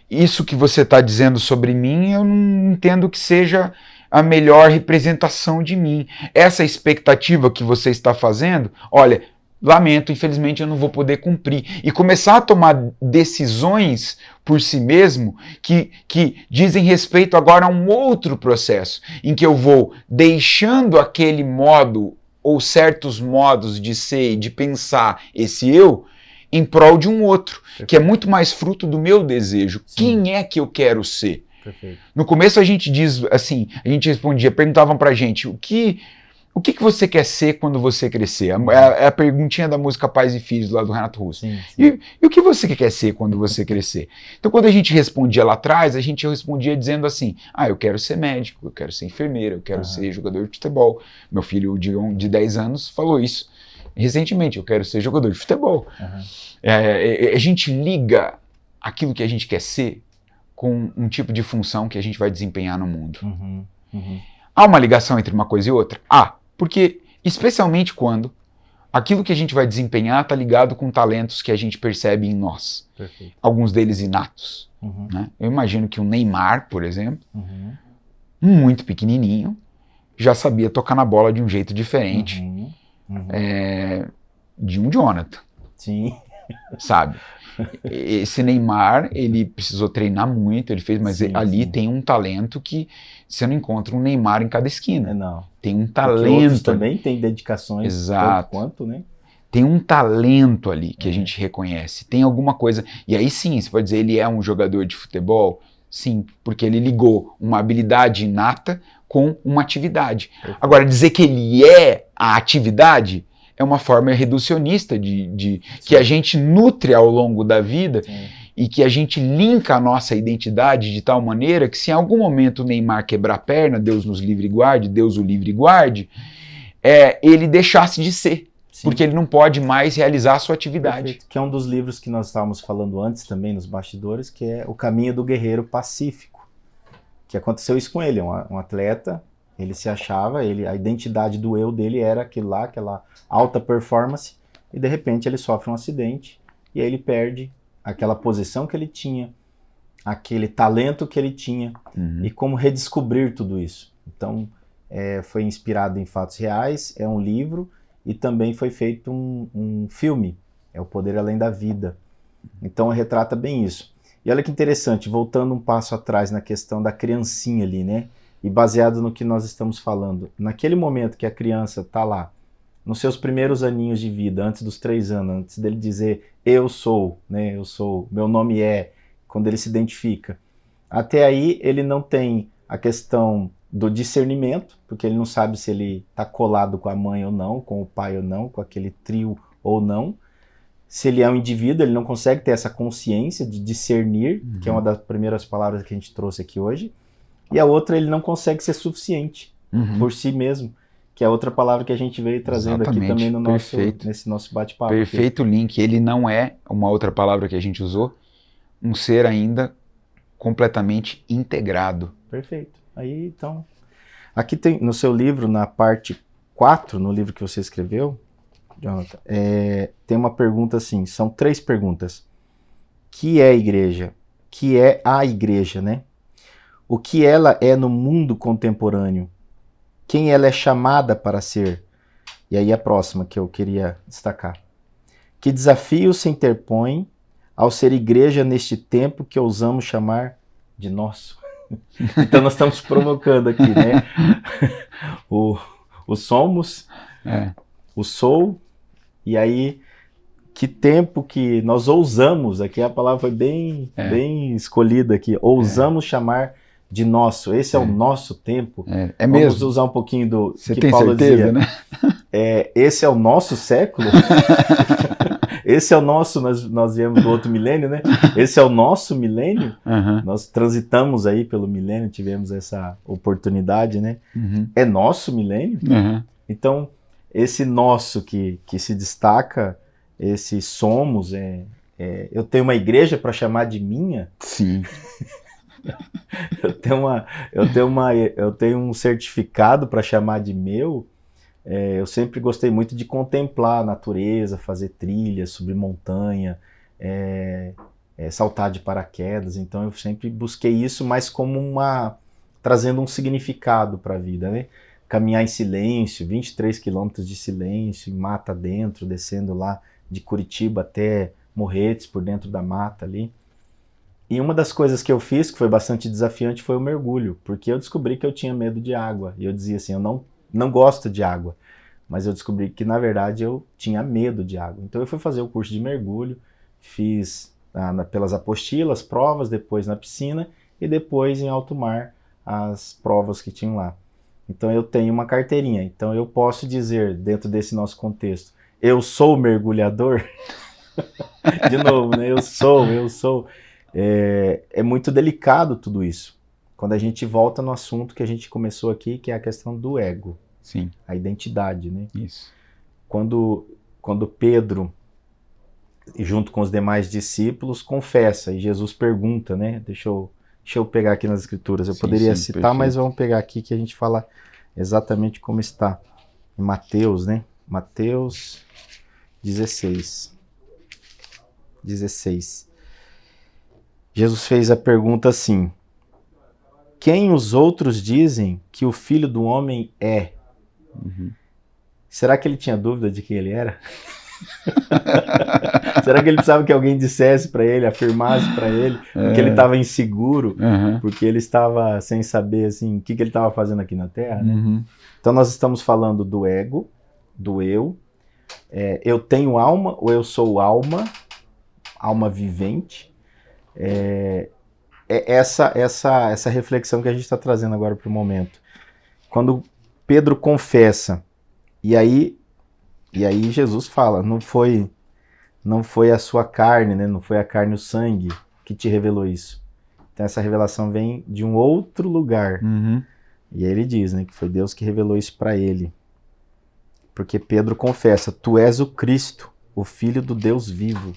Isso que você está dizendo sobre mim, eu não entendo que seja a melhor representação de mim. Essa expectativa que você está fazendo, olha, lamento, infelizmente eu não vou poder cumprir. E começar a tomar decisões por si mesmo que dizem respeito agora a um outro processo, em que eu vou deixando aquele modo ou certos modos de ser e de pensar esse eu em prol de um outro, que é muito mais fruto do meu desejo. Sim. Quem é que eu quero ser? Perfeito. No começo a gente diz assim, a gente respondia, perguntavam pra gente, o que você quer ser quando você crescer? É a perguntinha da música Pais e Filhos, lá do Renato Russo. Sim, sim. E o que você quer ser quando você crescer? Então, quando a gente respondia lá atrás, a gente respondia dizendo assim, eu quero ser médico, eu quero ser enfermeira, eu quero ser jogador de futebol. Meu filho de 10 anos falou isso recentemente, eu quero ser jogador de futebol. A gente liga aquilo que a gente quer ser com um tipo de função que a gente vai desempenhar no mundo. Há uma ligação entre uma coisa e outra? Porque, especialmente quando aquilo que a gente vai desempenhar está ligado com talentos que a gente percebe em nós. Perfeito. Alguns deles inatos. Né? Eu imagino que o Neymar, por exemplo, muito pequenininho, já sabia tocar na bola de um jeito diferente de um Jonathan. Sim. Sabe? Esse Neymar, ele precisou treinar muito, ele fez, mas ali tem um talento que você não encontra um Neymar em cada esquina. Não. Tem um talento. Outros também tem dedicações. Exato. Tanto quanto, né? Tem um talento ali que a gente reconhece. Tem alguma coisa. E aí sim, você pode dizer, ele é um jogador de futebol? Sim, porque ele ligou uma habilidade inata com uma atividade. Agora, dizer que ele é a atividade é uma forma reducionista que a gente nutre ao longo da vida. Sim. E que a gente linka a nossa identidade de tal maneira que se em algum momento o Neymar quebrar a perna, Deus nos livre e guarde, Deus o livre e guarde, ele deixasse de ser. Sim. Porque ele não pode mais realizar a sua atividade. Perfeito. Que é um dos livros que nós estávamos falando antes também nos bastidores, que é O Caminho do Guerreiro Pacífico. Que aconteceu isso com ele, um atleta, ele se achava, a identidade do eu dele era aquilo lá, aquela alta performance, e de repente ele sofre um acidente, e aí ele perde aquela posição que ele tinha, aquele talento que ele tinha, e como redescobrir tudo isso. Então, foi inspirado em fatos reais, é um livro, e também foi feito um filme, é O Poder Além da Vida. Então, retrata bem isso. E olha que interessante, voltando um passo atrás na questão da criancinha ali, né? E baseado no que nós estamos falando, naquele momento que a criança está lá, nos seus primeiros aninhos de vida, antes dos 3 anos, antes dele dizer eu sou, né, eu sou, meu nome é, quando ele se identifica. Até aí ele não tem a questão do discernimento, porque ele não sabe se ele está colado com a mãe ou não, com o pai ou não, com aquele trio ou não. Se ele é um indivíduo, ele não consegue ter essa consciência de discernir, que é uma das primeiras palavras que a gente trouxe aqui hoje. E a outra, ele não consegue ser suficiente por si mesmo. Que é outra palavra que a gente veio trazendo aqui também no nesse nosso bate-papo. Perfeito link. Ele não é, uma outra palavra que a gente usou, um ser ainda completamente integrado. Perfeito. Aí, então, aqui tem no seu livro, na parte 4, no livro que você escreveu, Jonathan, tem uma pergunta assim, são 3 perguntas. Que é a igreja? Que é a igreja, né? O que ela é no mundo contemporâneo? Quem ela é chamada para ser? E aí a próxima que eu queria destacar. Que desafio se interpõe ao ser igreja neste tempo que ousamos chamar de nosso? Então nós estamos provocando aqui, né? O somos, o sou, e aí que tempo que nós ousamos, aqui a palavra foi bem escolhida aqui, ousamos chamar de nosso. Esse é o nosso tempo. É Vamos mesmo? usar um pouquinho do Você que tem Paulo certeza, dizia. né? Esse é o nosso século? Esse é o nosso, nós viemos do outro milênio, né? Esse é o nosso milênio? Nós transitamos aí pelo milênio, tivemos essa oportunidade, né? É nosso milênio? Então, esse nosso que se destaca, esse somos, eu tenho uma igreja para chamar de minha? Sim. Eu tenho um certificado para chamar de meu? Eu sempre gostei muito de contemplar a natureza, fazer trilhas, subir montanha, saltar de paraquedas. Então eu sempre busquei isso, mas como trazendo um significado para a vida, né? Caminhar em silêncio, 23 quilômetros de silêncio, em mata dentro, descendo lá de Curitiba até Morretes, por dentro da mata ali. E uma das coisas que eu fiz, que foi bastante desafiante, foi o mergulho, porque eu descobri que eu tinha medo de água. E eu dizia assim, eu não gosto de água, mas eu descobri que, na verdade, eu tinha medo de água. Então eu fui fazer o curso de mergulho, fiz pelas apostilas, provas, depois na piscina e depois em alto mar as provas que tinham lá. Então eu tenho uma carteirinha, então eu posso dizer, dentro desse nosso contexto, eu sou mergulhador? De novo, né? Eu sou. É muito delicado tudo isso. Quando a gente volta no assunto que a gente começou aqui, que é a questão do ego. Sim. A identidade, né? Isso. Quando Pedro, junto com os demais discípulos, confessa, e Jesus pergunta, né? Deixa eu pegar aqui nas escrituras. Eu poderia citar, perfeito. Mas vamos pegar aqui que a gente fala exatamente como está. Em Mateus, né? Mateus 16. Jesus fez a pergunta assim: quem os outros dizem que o Filho do Homem é? Será que ele tinha dúvida de quem ele era? Será que ele precisava que alguém dissesse para ele, afirmasse para ele, porque ele estava inseguro, porque ele estava sem saber assim, o que ele estava fazendo aqui na Terra? Né? Então nós estamos falando do ego, do eu. Eu tenho alma ou eu sou alma vivente? Essa reflexão que a gente está trazendo agora para o momento. Quando Pedro confessa, e aí Jesus fala, não foi a sua carne, né? Não foi a carne e o sangue que te revelou isso. Então essa revelação vem de um outro lugar. E aí ele diz, né, que foi Deus que revelou isso para ele. Porque Pedro confessa, tu és o Cristo, o Filho do Deus vivo.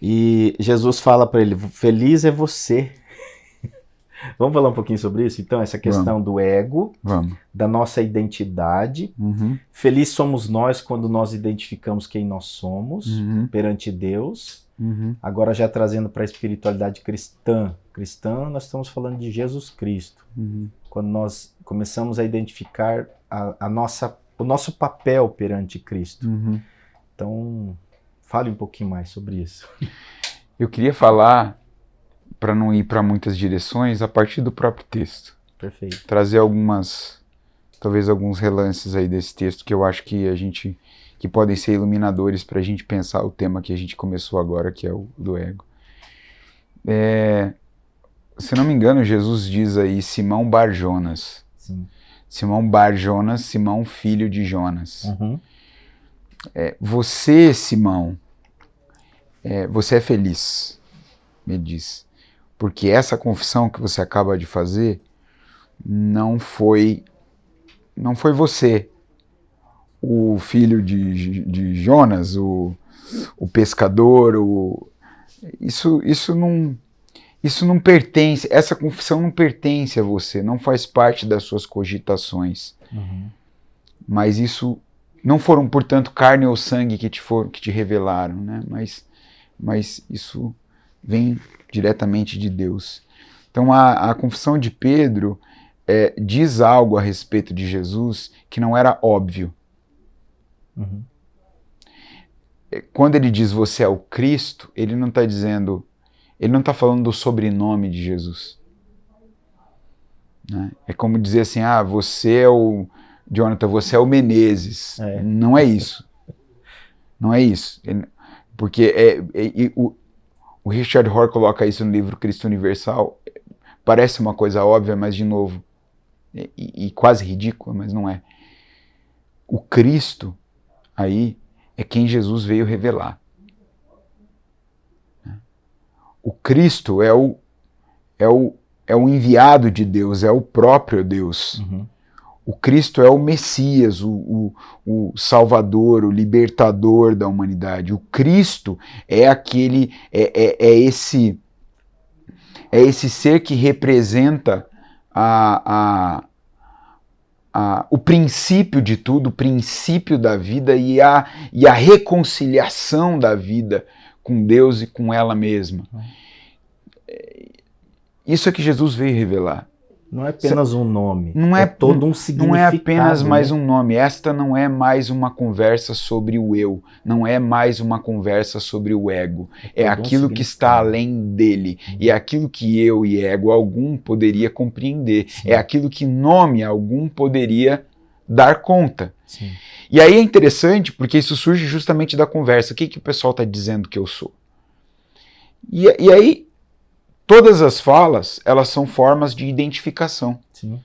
E Jesus fala para ele, feliz é você. Vamos falar um pouquinho sobre isso? Então, essa questão do ego, da nossa identidade. Feliz somos nós quando nós identificamos quem nós somos perante Deus. Agora já trazendo para a espiritualidade cristã. Nós estamos falando de Jesus Cristo. Quando nós começamos a identificar o nosso papel perante Cristo. Então, fale um pouquinho mais sobre isso. Eu queria falar, para não ir para muitas direções, a partir do próprio texto. Perfeito. Trazer talvez alguns relances aí desse texto que eu acho que podem ser iluminadores para a gente pensar o tema que a gente começou agora, que é o do ego. Se não me engano, Jesus diz aí Simão Bar-Jonas. Sim. Simão Bar-Jonas, Simão filho de Jonas. Você, Simão, você é feliz, me diz. Porque essa confissão que você acaba de fazer não foi você, o filho de Jonas, o pescador, isso não pertence, essa confissão não pertence a você, não faz parte das suas cogitações. Mas isso não foram, portanto, carne ou sangue que te revelaram, né? Mas isso vem diretamente de Deus. Então a confissão de Pedro diz algo a respeito de Jesus que não era óbvio. Uhum. Quando ele diz você é o Cristo, ele não está falando do sobrenome de Jesus. Né? É como dizer assim, você é o Jonathan, você é o Menezes. Não é isso. Não é isso. Porque o Richard Rohr coloca isso no livro Cristo Universal. Parece uma coisa óbvia, mas de novo, e quase ridícula, mas não é. O Cristo aí é quem Jesus veio revelar. O Cristo é o enviado de Deus, é o próprio Deus. Uhum. O Cristo é o Messias, o Salvador, o libertador da humanidade. O Cristo é esse ser que representa o princípio de tudo, o princípio da vida e a reconciliação da vida com Deus e com ela mesma. Isso é que Jesus veio revelar. Não é apenas um nome, não é todo um significado. Não é apenas mais um nome. Esta não é mais uma conversa sobre o eu, não é mais uma conversa sobre o ego. É aquilo que está além dele. E é aquilo que eu e ego algum poderia compreender. Sim. É aquilo que nome algum poderia dar conta. Sim. E aí é interessante porque isso surge justamente da conversa. O que o pessoal está dizendo que eu sou? E aí todas as falas, elas são formas de identificação. Sim.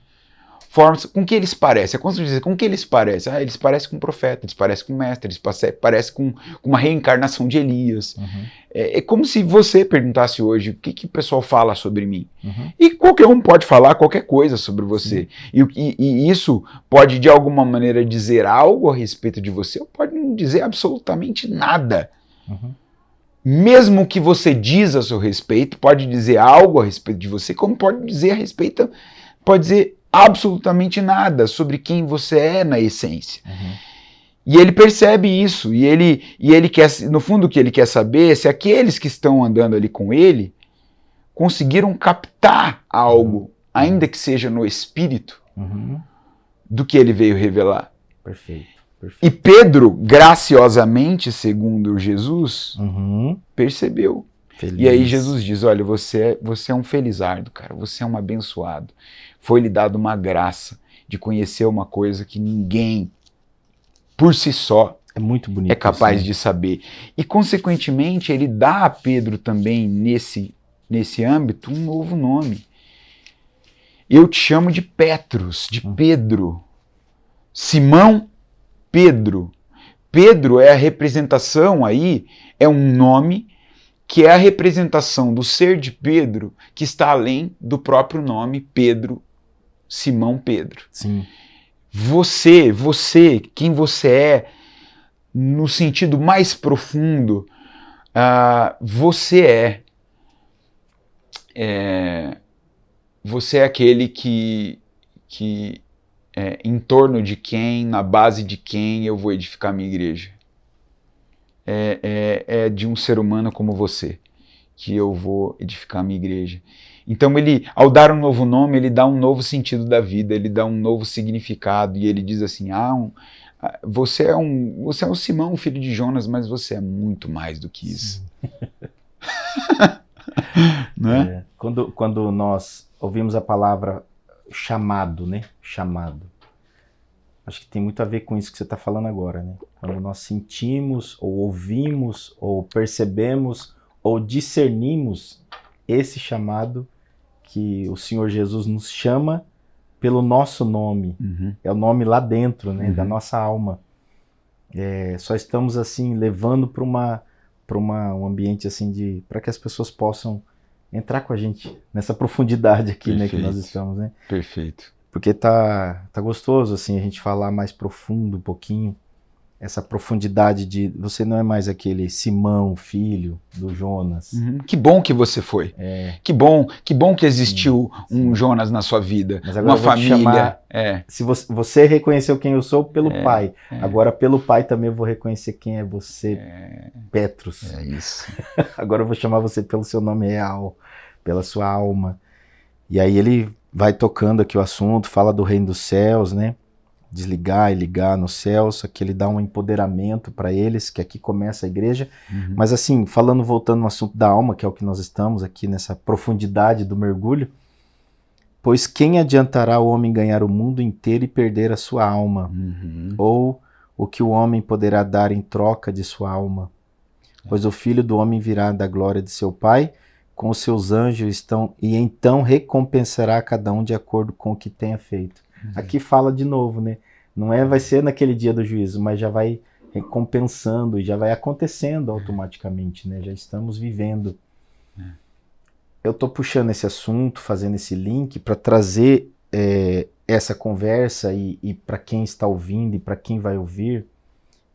Formas com que eles parecem. É como se dizer, com que eles parecem? Eles parecem com um profeta, eles parecem com um mestre, eles parecem com uma reencarnação de Elias. Uhum. É como se você perguntasse hoje, o que o pessoal fala sobre mim? Uhum. E qualquer um pode falar qualquer coisa sobre você. E isso pode, de alguma maneira, dizer algo a respeito de você, ou pode não dizer absolutamente nada. Uhum. Mesmo que você diz a seu respeito, pode dizer algo a respeito de você, como pode dizer absolutamente nada sobre quem você é na essência. Uhum. E ele percebe isso, e ele quer, no fundo o que ele quer saber é se aqueles que estão andando ali com ele conseguiram captar algo, ainda que seja no espírito, do que ele veio revelar. Perfeito. E Pedro, graciosamente, segundo Jesus, percebeu. Feliz. E aí Jesus diz, olha, você é um felizardo, cara, você é um abençoado. Foi-lhe dado uma graça de conhecer uma coisa que ninguém, por si só, é muito bonito, é capaz de saber. E, consequentemente, ele dá a Pedro também, nesse âmbito, um novo nome. Eu te chamo de Petros, de Pedro. Simão Pedro. Pedro é a representação aí, é um nome que é a representação do ser de Pedro que está além do próprio nome Pedro, Simão Pedro. Sim. Você, quem você é, no sentido mais profundo, você é aquele que em torno de quem, na base de quem eu vou edificar minha igreja. É de um ser humano como você que eu vou edificar minha igreja. Então ele, ao dar um novo nome, ele dá um novo sentido da vida, ele dá um novo significado, e ele diz assim, você é um Simão, filho de Jonas, mas você é muito mais do que isso. Né? Quando nós ouvimos a palavra chamado, né? Chamado. Acho que tem muito a ver com isso que você está falando agora, né? Quando nós sentimos, ou ouvimos, ou percebemos, ou discernimos esse chamado que o Senhor Jesus nos chama pelo nosso nome. É o nome lá dentro, né? Da nossa alma. Só estamos assim levando para um ambiente assim para que as pessoas possam entrar com a gente nessa profundidade aqui, né, que nós estamos, né? Perfeito. Porque tá gostoso assim a gente falar mais profundo um pouquinho essa profundidade de você não é mais aquele Simão, filho do Jonas. Que bom que você foi. Que bom que existiu um Jonas na sua vida, mas agora uma família. Chamar, se você reconheceu quem eu sou pelo Pai, agora pelo Pai também eu vou reconhecer quem é você, Petrus. É isso. Agora eu vou chamar você pelo seu nome real, pela sua alma. E aí ele vai tocando aqui o assunto, fala do reino dos céus, né? Desligar e ligar nos céus, que ele dá um empoderamento para eles, que aqui começa a igreja. Mas assim, voltando no assunto da alma, que é o que nós estamos aqui nessa profundidade do mergulho, pois quem adiantará o homem ganhar o mundo inteiro e perder a sua alma? Ou o que o homem poderá dar em troca de sua alma? Pois o Filho do Homem virá da glória de seu Pai, com os seus anjos e então recompensará cada um de acordo com o que tenha feito. Aqui fala de novo, né? Não vai ser naquele dia do juízo, mas já vai recompensando e já vai acontecendo automaticamente, né? Já estamos vivendo. Eu estou puxando esse assunto, fazendo esse link para trazer essa conversa e para quem está ouvindo e para quem vai ouvir,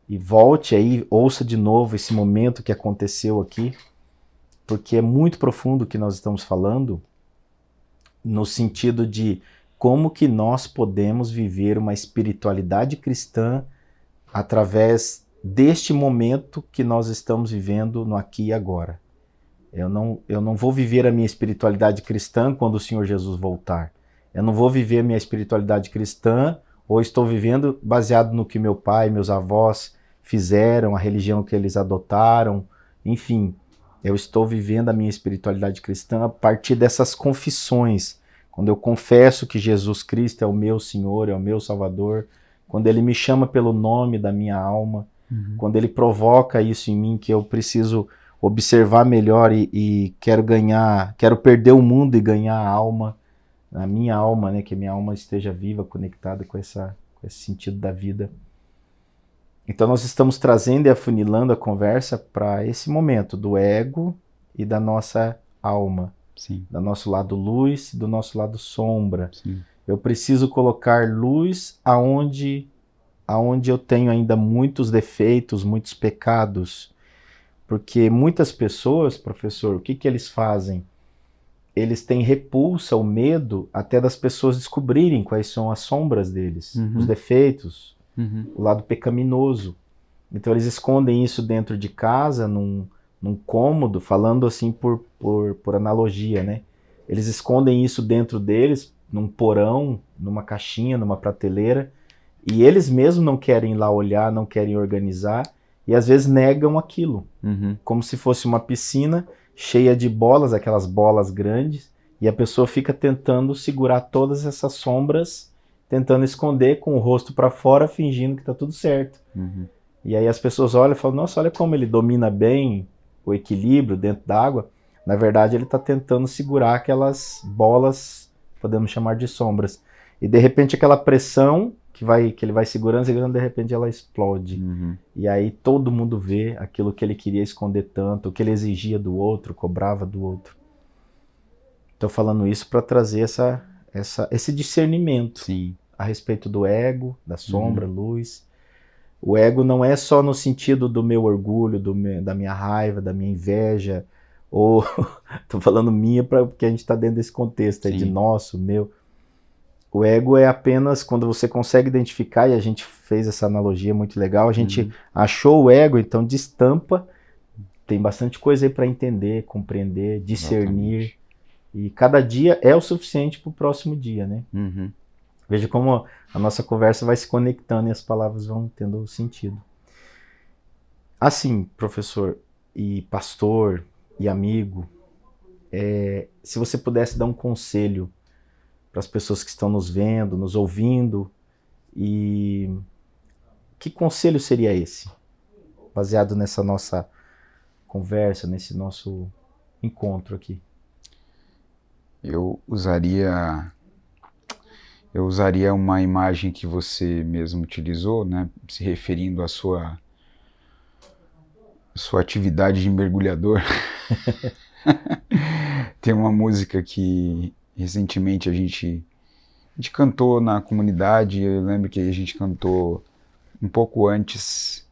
e volte aí, ouça de novo esse momento que aconteceu aqui, porque é muito profundo o que nós estamos falando, no sentido de como que nós podemos viver uma espiritualidade cristã através deste momento que nós estamos vivendo no aqui e agora. Eu não vou viver a minha espiritualidade cristã quando o Senhor Jesus voltar. Eu não vou viver a minha espiritualidade cristã, ou estou vivendo baseado no que meu pai, meus avós fizeram, a religião que eles adotaram, enfim. Eu estou vivendo a minha espiritualidade cristã a partir dessas confissões. Quando eu confesso que Jesus Cristo é o meu Senhor, é o meu Salvador, quando Ele me chama pelo nome da minha alma, quando Ele provoca isso em mim, que eu preciso observar melhor e quero perder o mundo e ganhar a minha alma, né, que a minha alma esteja viva, conectada com esse sentido da vida. Então nós estamos trazendo e afunilando a conversa para esse momento do ego e da nossa alma. Sim. Do nosso lado luz e do nosso lado sombra. Sim. Eu preciso colocar luz aonde eu tenho ainda muitos defeitos, muitos pecados. Porque muitas pessoas, professor, o que eles fazem? Eles têm repulsa, o medo, até das pessoas descobrirem quais são as sombras deles, os defeitos, o lado pecaminoso. Então eles escondem isso dentro de casa, num cômodo, falando assim por analogia, né? Eles escondem isso dentro deles, num porão, numa caixinha, numa prateleira, e eles mesmos não querem ir lá olhar, não querem organizar, e às vezes negam aquilo, como se fosse uma piscina cheia de bolas, aquelas bolas grandes, e a pessoa fica tentando segurar todas essas sombras, tentando esconder com o rosto para fora, fingindo que está tudo certo. E aí as pessoas olham e falam, nossa, olha como ele domina bem o equilíbrio dentro da água. Na verdade, ele está tentando segurar aquelas bolas, podemos chamar de sombras. E de repente aquela pressão que ele vai segurando, de repente ela explode. E aí todo mundo vê aquilo que ele queria esconder tanto, o que ele exigia do outro, cobrava do outro. Estou falando isso para trazer esse discernimento. Sim. A respeito do ego, da sombra, luz. O ego não é só no sentido do meu orgulho, da minha raiva, da minha inveja, ou estou falando minha porque a gente está dentro desse contexto aí de nosso, meu. O ego é apenas quando você consegue identificar, e a gente fez essa analogia muito legal, a gente achou o ego, então destampa, tem bastante coisa aí para entender, compreender, discernir, exatamente. E cada dia é o suficiente para o próximo dia, né? Veja como a nossa conversa vai se conectando e as palavras vão tendo sentido. Assim, professor e pastor e amigo, se você pudesse dar um conselho para as pessoas que estão nos vendo, nos ouvindo, e que conselho seria esse? Baseado nessa nossa conversa, nesse nosso encontro aqui. Eu usaria uma imagem que você mesmo utilizou, né, se referindo à sua atividade de mergulhador. Tem uma música que recentemente a gente cantou na comunidade. Eu lembro que a gente cantou um pouco antes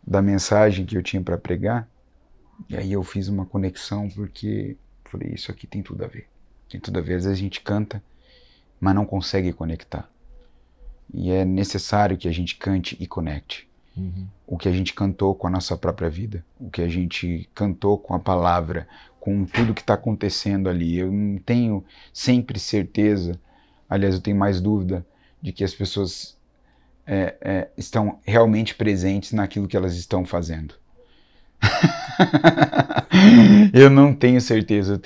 da mensagem que eu tinha para pregar, e aí eu fiz uma conexão porque falei, isso aqui tem tudo a ver. Tem tudo a ver. Às vezes a gente canta, mas não consegue conectar. E é necessário que a gente cante e conecte. O que a gente cantou com a nossa própria vida, o que a gente cantou com a palavra, com tudo que está acontecendo ali. Eu não tenho sempre certeza, aliás, eu tenho mais dúvida de que as pessoas estão realmente presentes naquilo que elas estão fazendo. Eu não tenho certeza, eu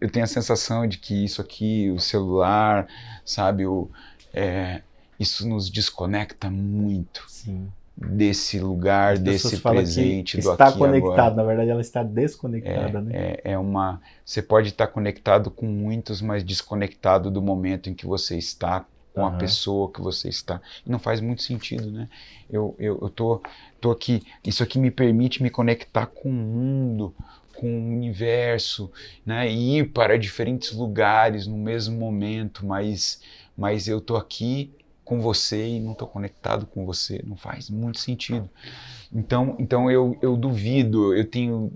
tenho a sensação de que isso aqui, o celular, sabe, isso nos desconecta muito. Sim. Desse lugar, desse presente, do aqui está e conectado, agora. Na verdade ela está desconectada, né? Você pode estar conectado com muitos, mas desconectado do momento em que você está, com a pessoa que você está. E não faz muito sentido, né? Eu tô aqui, isso aqui me permite me conectar com o mundo, com o universo, né? E ir para diferentes lugares no mesmo momento, mas eu tô aqui com você e não estou conectado com você, não faz muito sentido. Então eu duvido, eu tenho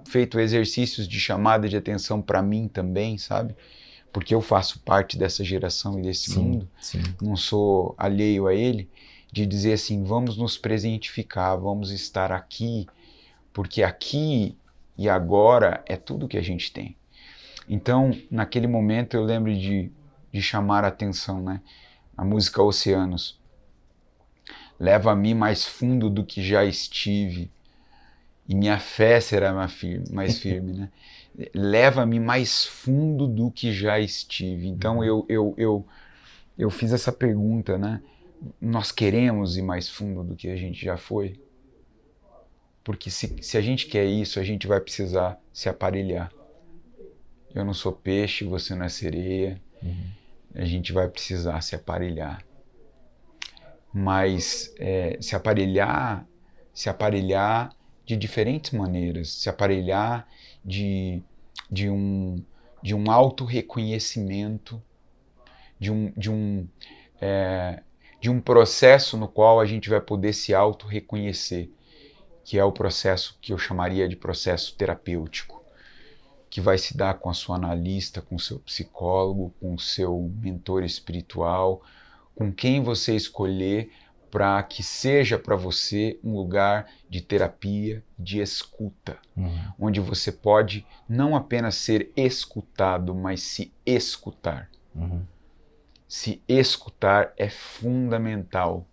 feito exercícios de chamada de atenção para mim também, sabe? Porque eu faço parte dessa geração e desse mundo, não sou alheio a ele, de dizer assim, vamos nos presentificar, vamos estar aqui, porque aqui e agora é tudo que a gente tem. Então, naquele momento eu lembro de chamar a atenção, né? A música Oceanos. Leva-me mais fundo do que já estive, e minha fé será mais firme, né? Leva-me mais fundo do que já estive. Então eu fiz essa pergunta, né? Nós queremos ir mais fundo do que a gente já foi? Porque se a gente quer isso, a gente vai precisar se aparelhar. Eu não sou peixe, você não é sereia. A gente vai precisar se aparelhar. Mas se aparelhar de diferentes maneiras. Se aparelhar de um autorreconhecimento, de um processo no qual a gente vai poder se autorreconhecer, que é o processo que eu chamaria de processo terapêutico, que vai se dar com a sua analista, com o seu psicólogo, com o seu mentor espiritual, com quem você escolher para que seja para você um lugar de terapia, de escuta, onde você pode não apenas ser escutado, mas se escutar. Se escutar é fundamental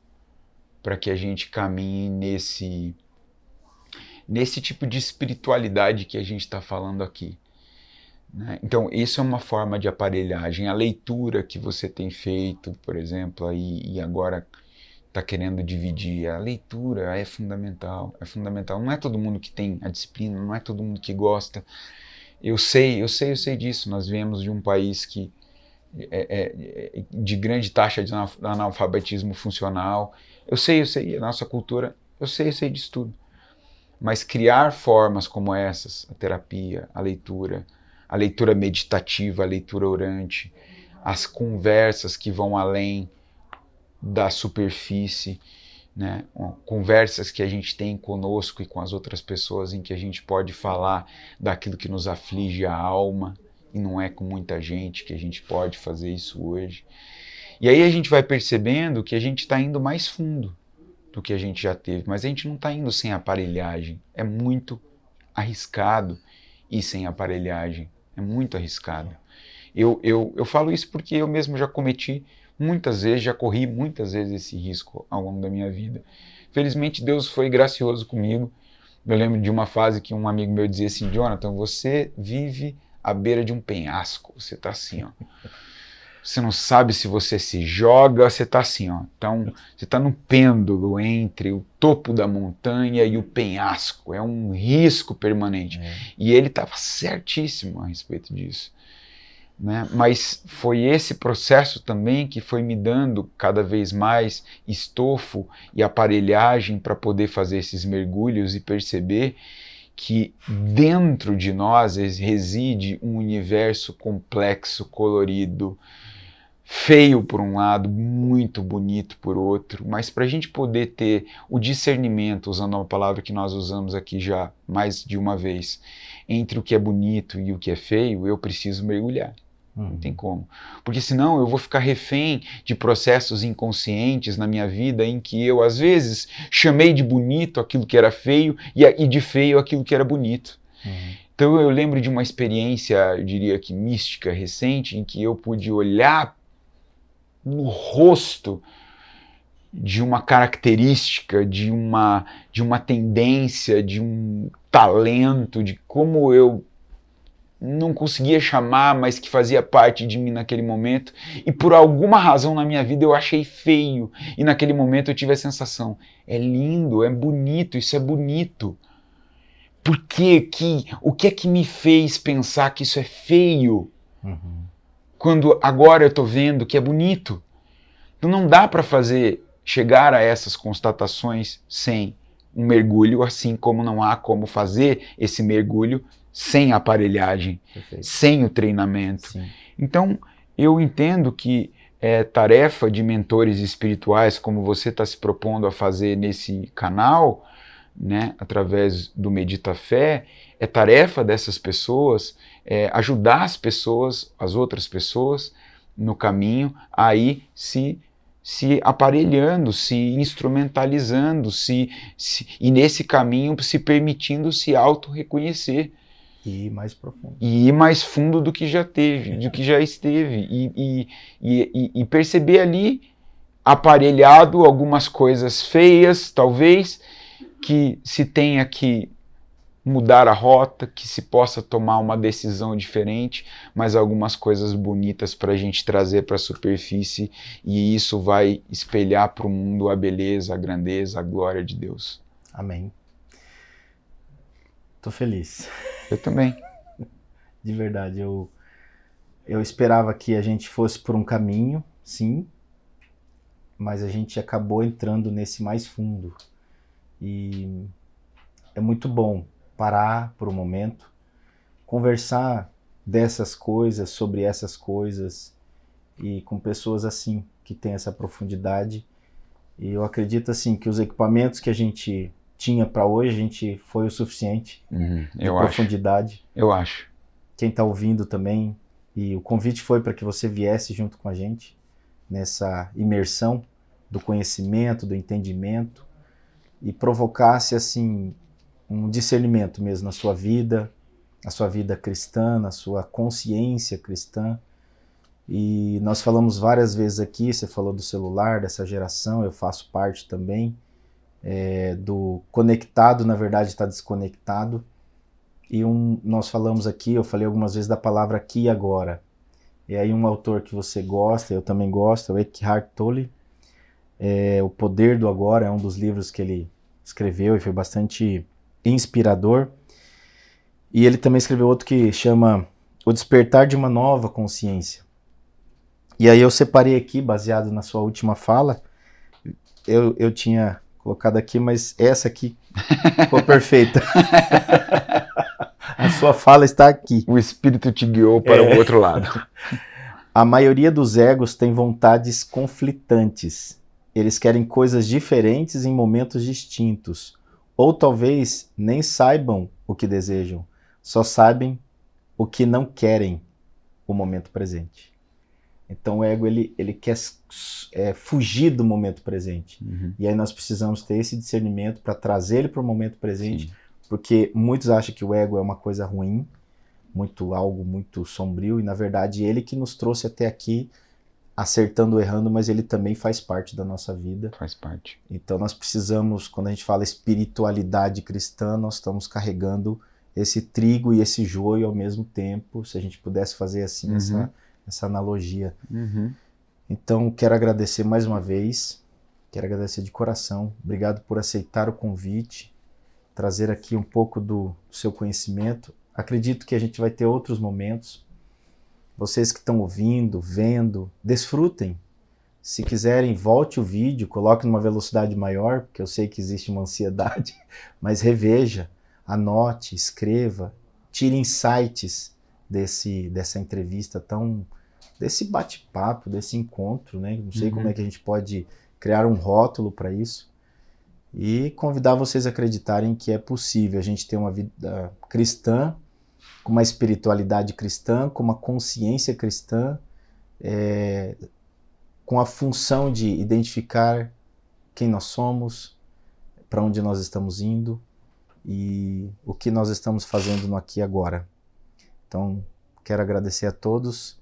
para que a gente caminhe nesse tipo de espiritualidade que a gente está falando aqui. Então, isso é uma forma de aparelhagem. A leitura que você tem feito, por exemplo, aí, e agora está querendo dividir, a leitura é fundamental, é fundamental. Não é todo mundo que tem a disciplina, não é todo mundo que gosta. Eu sei disso. Nós viemos de um país que de grande taxa de analfabetismo funcional. Eu sei, a nossa cultura, eu sei disso tudo. Mas criar formas como essas, a terapia, a leitura meditativa, a leitura orante, as conversas que vão além da superfície, né? Conversas que a gente tem conosco e com as outras pessoas em que a gente pode falar daquilo que nos aflige a alma, e não é com muita gente que a gente pode fazer isso hoje. E aí a gente vai percebendo que a gente está indo mais fundo do que a gente já teve, mas a gente não está indo sem aparelhagem. É muito arriscado ir sem aparelhagem, é muito arriscado. Eu falo isso porque eu mesmo já cometi muitas vezes, já corri muitas vezes esse risco ao longo da minha vida. Felizmente Deus foi gracioso comigo. Eu lembro de uma fase que um amigo meu dizia assim, Jonathan, você vive à beira de um penhasco, você está assim, ó. Você não sabe se você se joga, você está assim, ó. Então, você está no pêndulo entre o topo da montanha e o penhasco. É um risco permanente. E ele estava certíssimo a respeito disso, né? Mas foi esse processo também que foi me dando cada vez mais estofo e aparelhagem para poder fazer esses mergulhos e perceber que dentro de nós reside um universo complexo, colorido, feio por um lado, muito bonito por outro, mas para a gente poder ter o discernimento, usando uma palavra que nós usamos aqui já mais de uma vez, entre o que é bonito e o que é feio, eu preciso mergulhar. Não tem como. Porque senão eu vou ficar refém de processos inconscientes na minha vida em que eu, às vezes, chamei de bonito aquilo que era feio e de feio aquilo que era bonito. Então eu lembro de uma experiência, eu diria que mística, recente, em que eu pude olhar no rosto de uma característica, de uma tendência, de um talento, de como eu não conseguia chamar, mas que fazia parte de mim naquele momento, e por alguma razão na minha vida eu achei feio, e naquele momento eu tive a sensação, é lindo, é bonito, isso é bonito. Por que o que é que me fez pensar que isso é feio, quando agora eu estou vendo que é bonito? Então não dá para chegar a essas constatações sem um mergulho, assim como não há como fazer esse mergulho sem aparelhagem, sem o treinamento. Sim. Então, eu entendo que é tarefa de mentores espirituais, como você está se propondo a fazer nesse canal, né, através do Medita Fé, é tarefa dessas pessoas ajudar as outras pessoas no caminho, aí se aparelhando, se instrumentalizando, e nesse caminho se permitindo se auto-reconhecer. E ir mais profundo. E ir mais fundo do que já teve, do que já esteve. E perceber ali, aparelhado, algumas coisas feias, talvez, que se tenha que mudar a rota, que se possa tomar uma decisão diferente, mas algumas coisas bonitas para a gente trazer para a superfície, e isso vai espelhar para o mundo a beleza, a grandeza, a glória de Deus. Amém. Tô feliz. Eu também. De verdade, eu esperava que a gente fosse por um caminho, sim, mas a gente acabou entrando nesse mais fundo. E é muito bom parar por um momento, conversar dessas coisas, sobre essas coisas, e com pessoas assim, que têm essa profundidade. E eu acredito assim que os equipamentos que a gente tinha para hoje, a gente foi o suficiente de profundidade. Eu acho. Quem está ouvindo também, e o convite foi para que você viesse junto com a gente nessa imersão do conhecimento, do entendimento, e provocasse assim um discernimento mesmo na sua vida cristã, na sua consciência cristã. E nós falamos várias vezes aqui, você falou do celular, dessa geração, eu faço parte também, do conectado, na verdade está desconectado. E nós falamos aqui, eu falei algumas vezes da palavra aqui e agora. E aí um autor que você gosta, eu também gosto, é o Eckhart Tolle, O Poder do Agora, é um dos livros que ele escreveu e foi bastante inspirador. E ele também escreveu outro que chama O Despertar de uma Nova Consciência. E aí eu separei aqui, baseado na sua última fala, eu tinha colocado aqui, mas essa aqui ficou perfeita. A sua fala está aqui. O Espírito te guiou para o outro lado. A maioria dos egos tem vontades conflitantes. Eles querem coisas diferentes em momentos distintos. Ou talvez nem saibam o que desejam. Só sabem o que não querem no momento presente. Então o ego ele quer fugir do momento presente. E aí nós precisamos ter esse discernimento para trazer ele para o momento presente. Sim. Porque muitos acham que o ego é uma coisa ruim, algo muito sombrio, e na verdade ele que nos trouxe até aqui, acertando ou errando, mas ele também faz parte da nossa vida. Faz parte. Então nós precisamos, quando a gente fala espiritualidade cristã, nós estamos carregando esse trigo e esse joio ao mesmo tempo, se a gente pudesse fazer assim essa analogia. Então quero agradecer mais uma vez, quero agradecer de coração, obrigado por aceitar o convite, trazer aqui um pouco do seu conhecimento. Acredito que a gente vai ter outros momentos. Vocês que estão ouvindo, vendo, desfrutem. Se quiserem, volte o vídeo, coloque numa velocidade maior, porque eu sei que existe uma ansiedade, mas reveja, anote, escreva, tire insights dessa entrevista tão desse bate-papo, desse encontro, né? Não sei como é que a gente pode criar um rótulo para isso. E convidar vocês a acreditarem que é possível a gente ter uma vida cristã, com uma espiritualidade cristã, com uma consciência cristã, com a função de identificar quem nós somos, para onde nós estamos indo e o que nós estamos fazendo no aqui e agora. Então, quero agradecer a todos,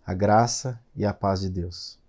a graça e a paz de Deus.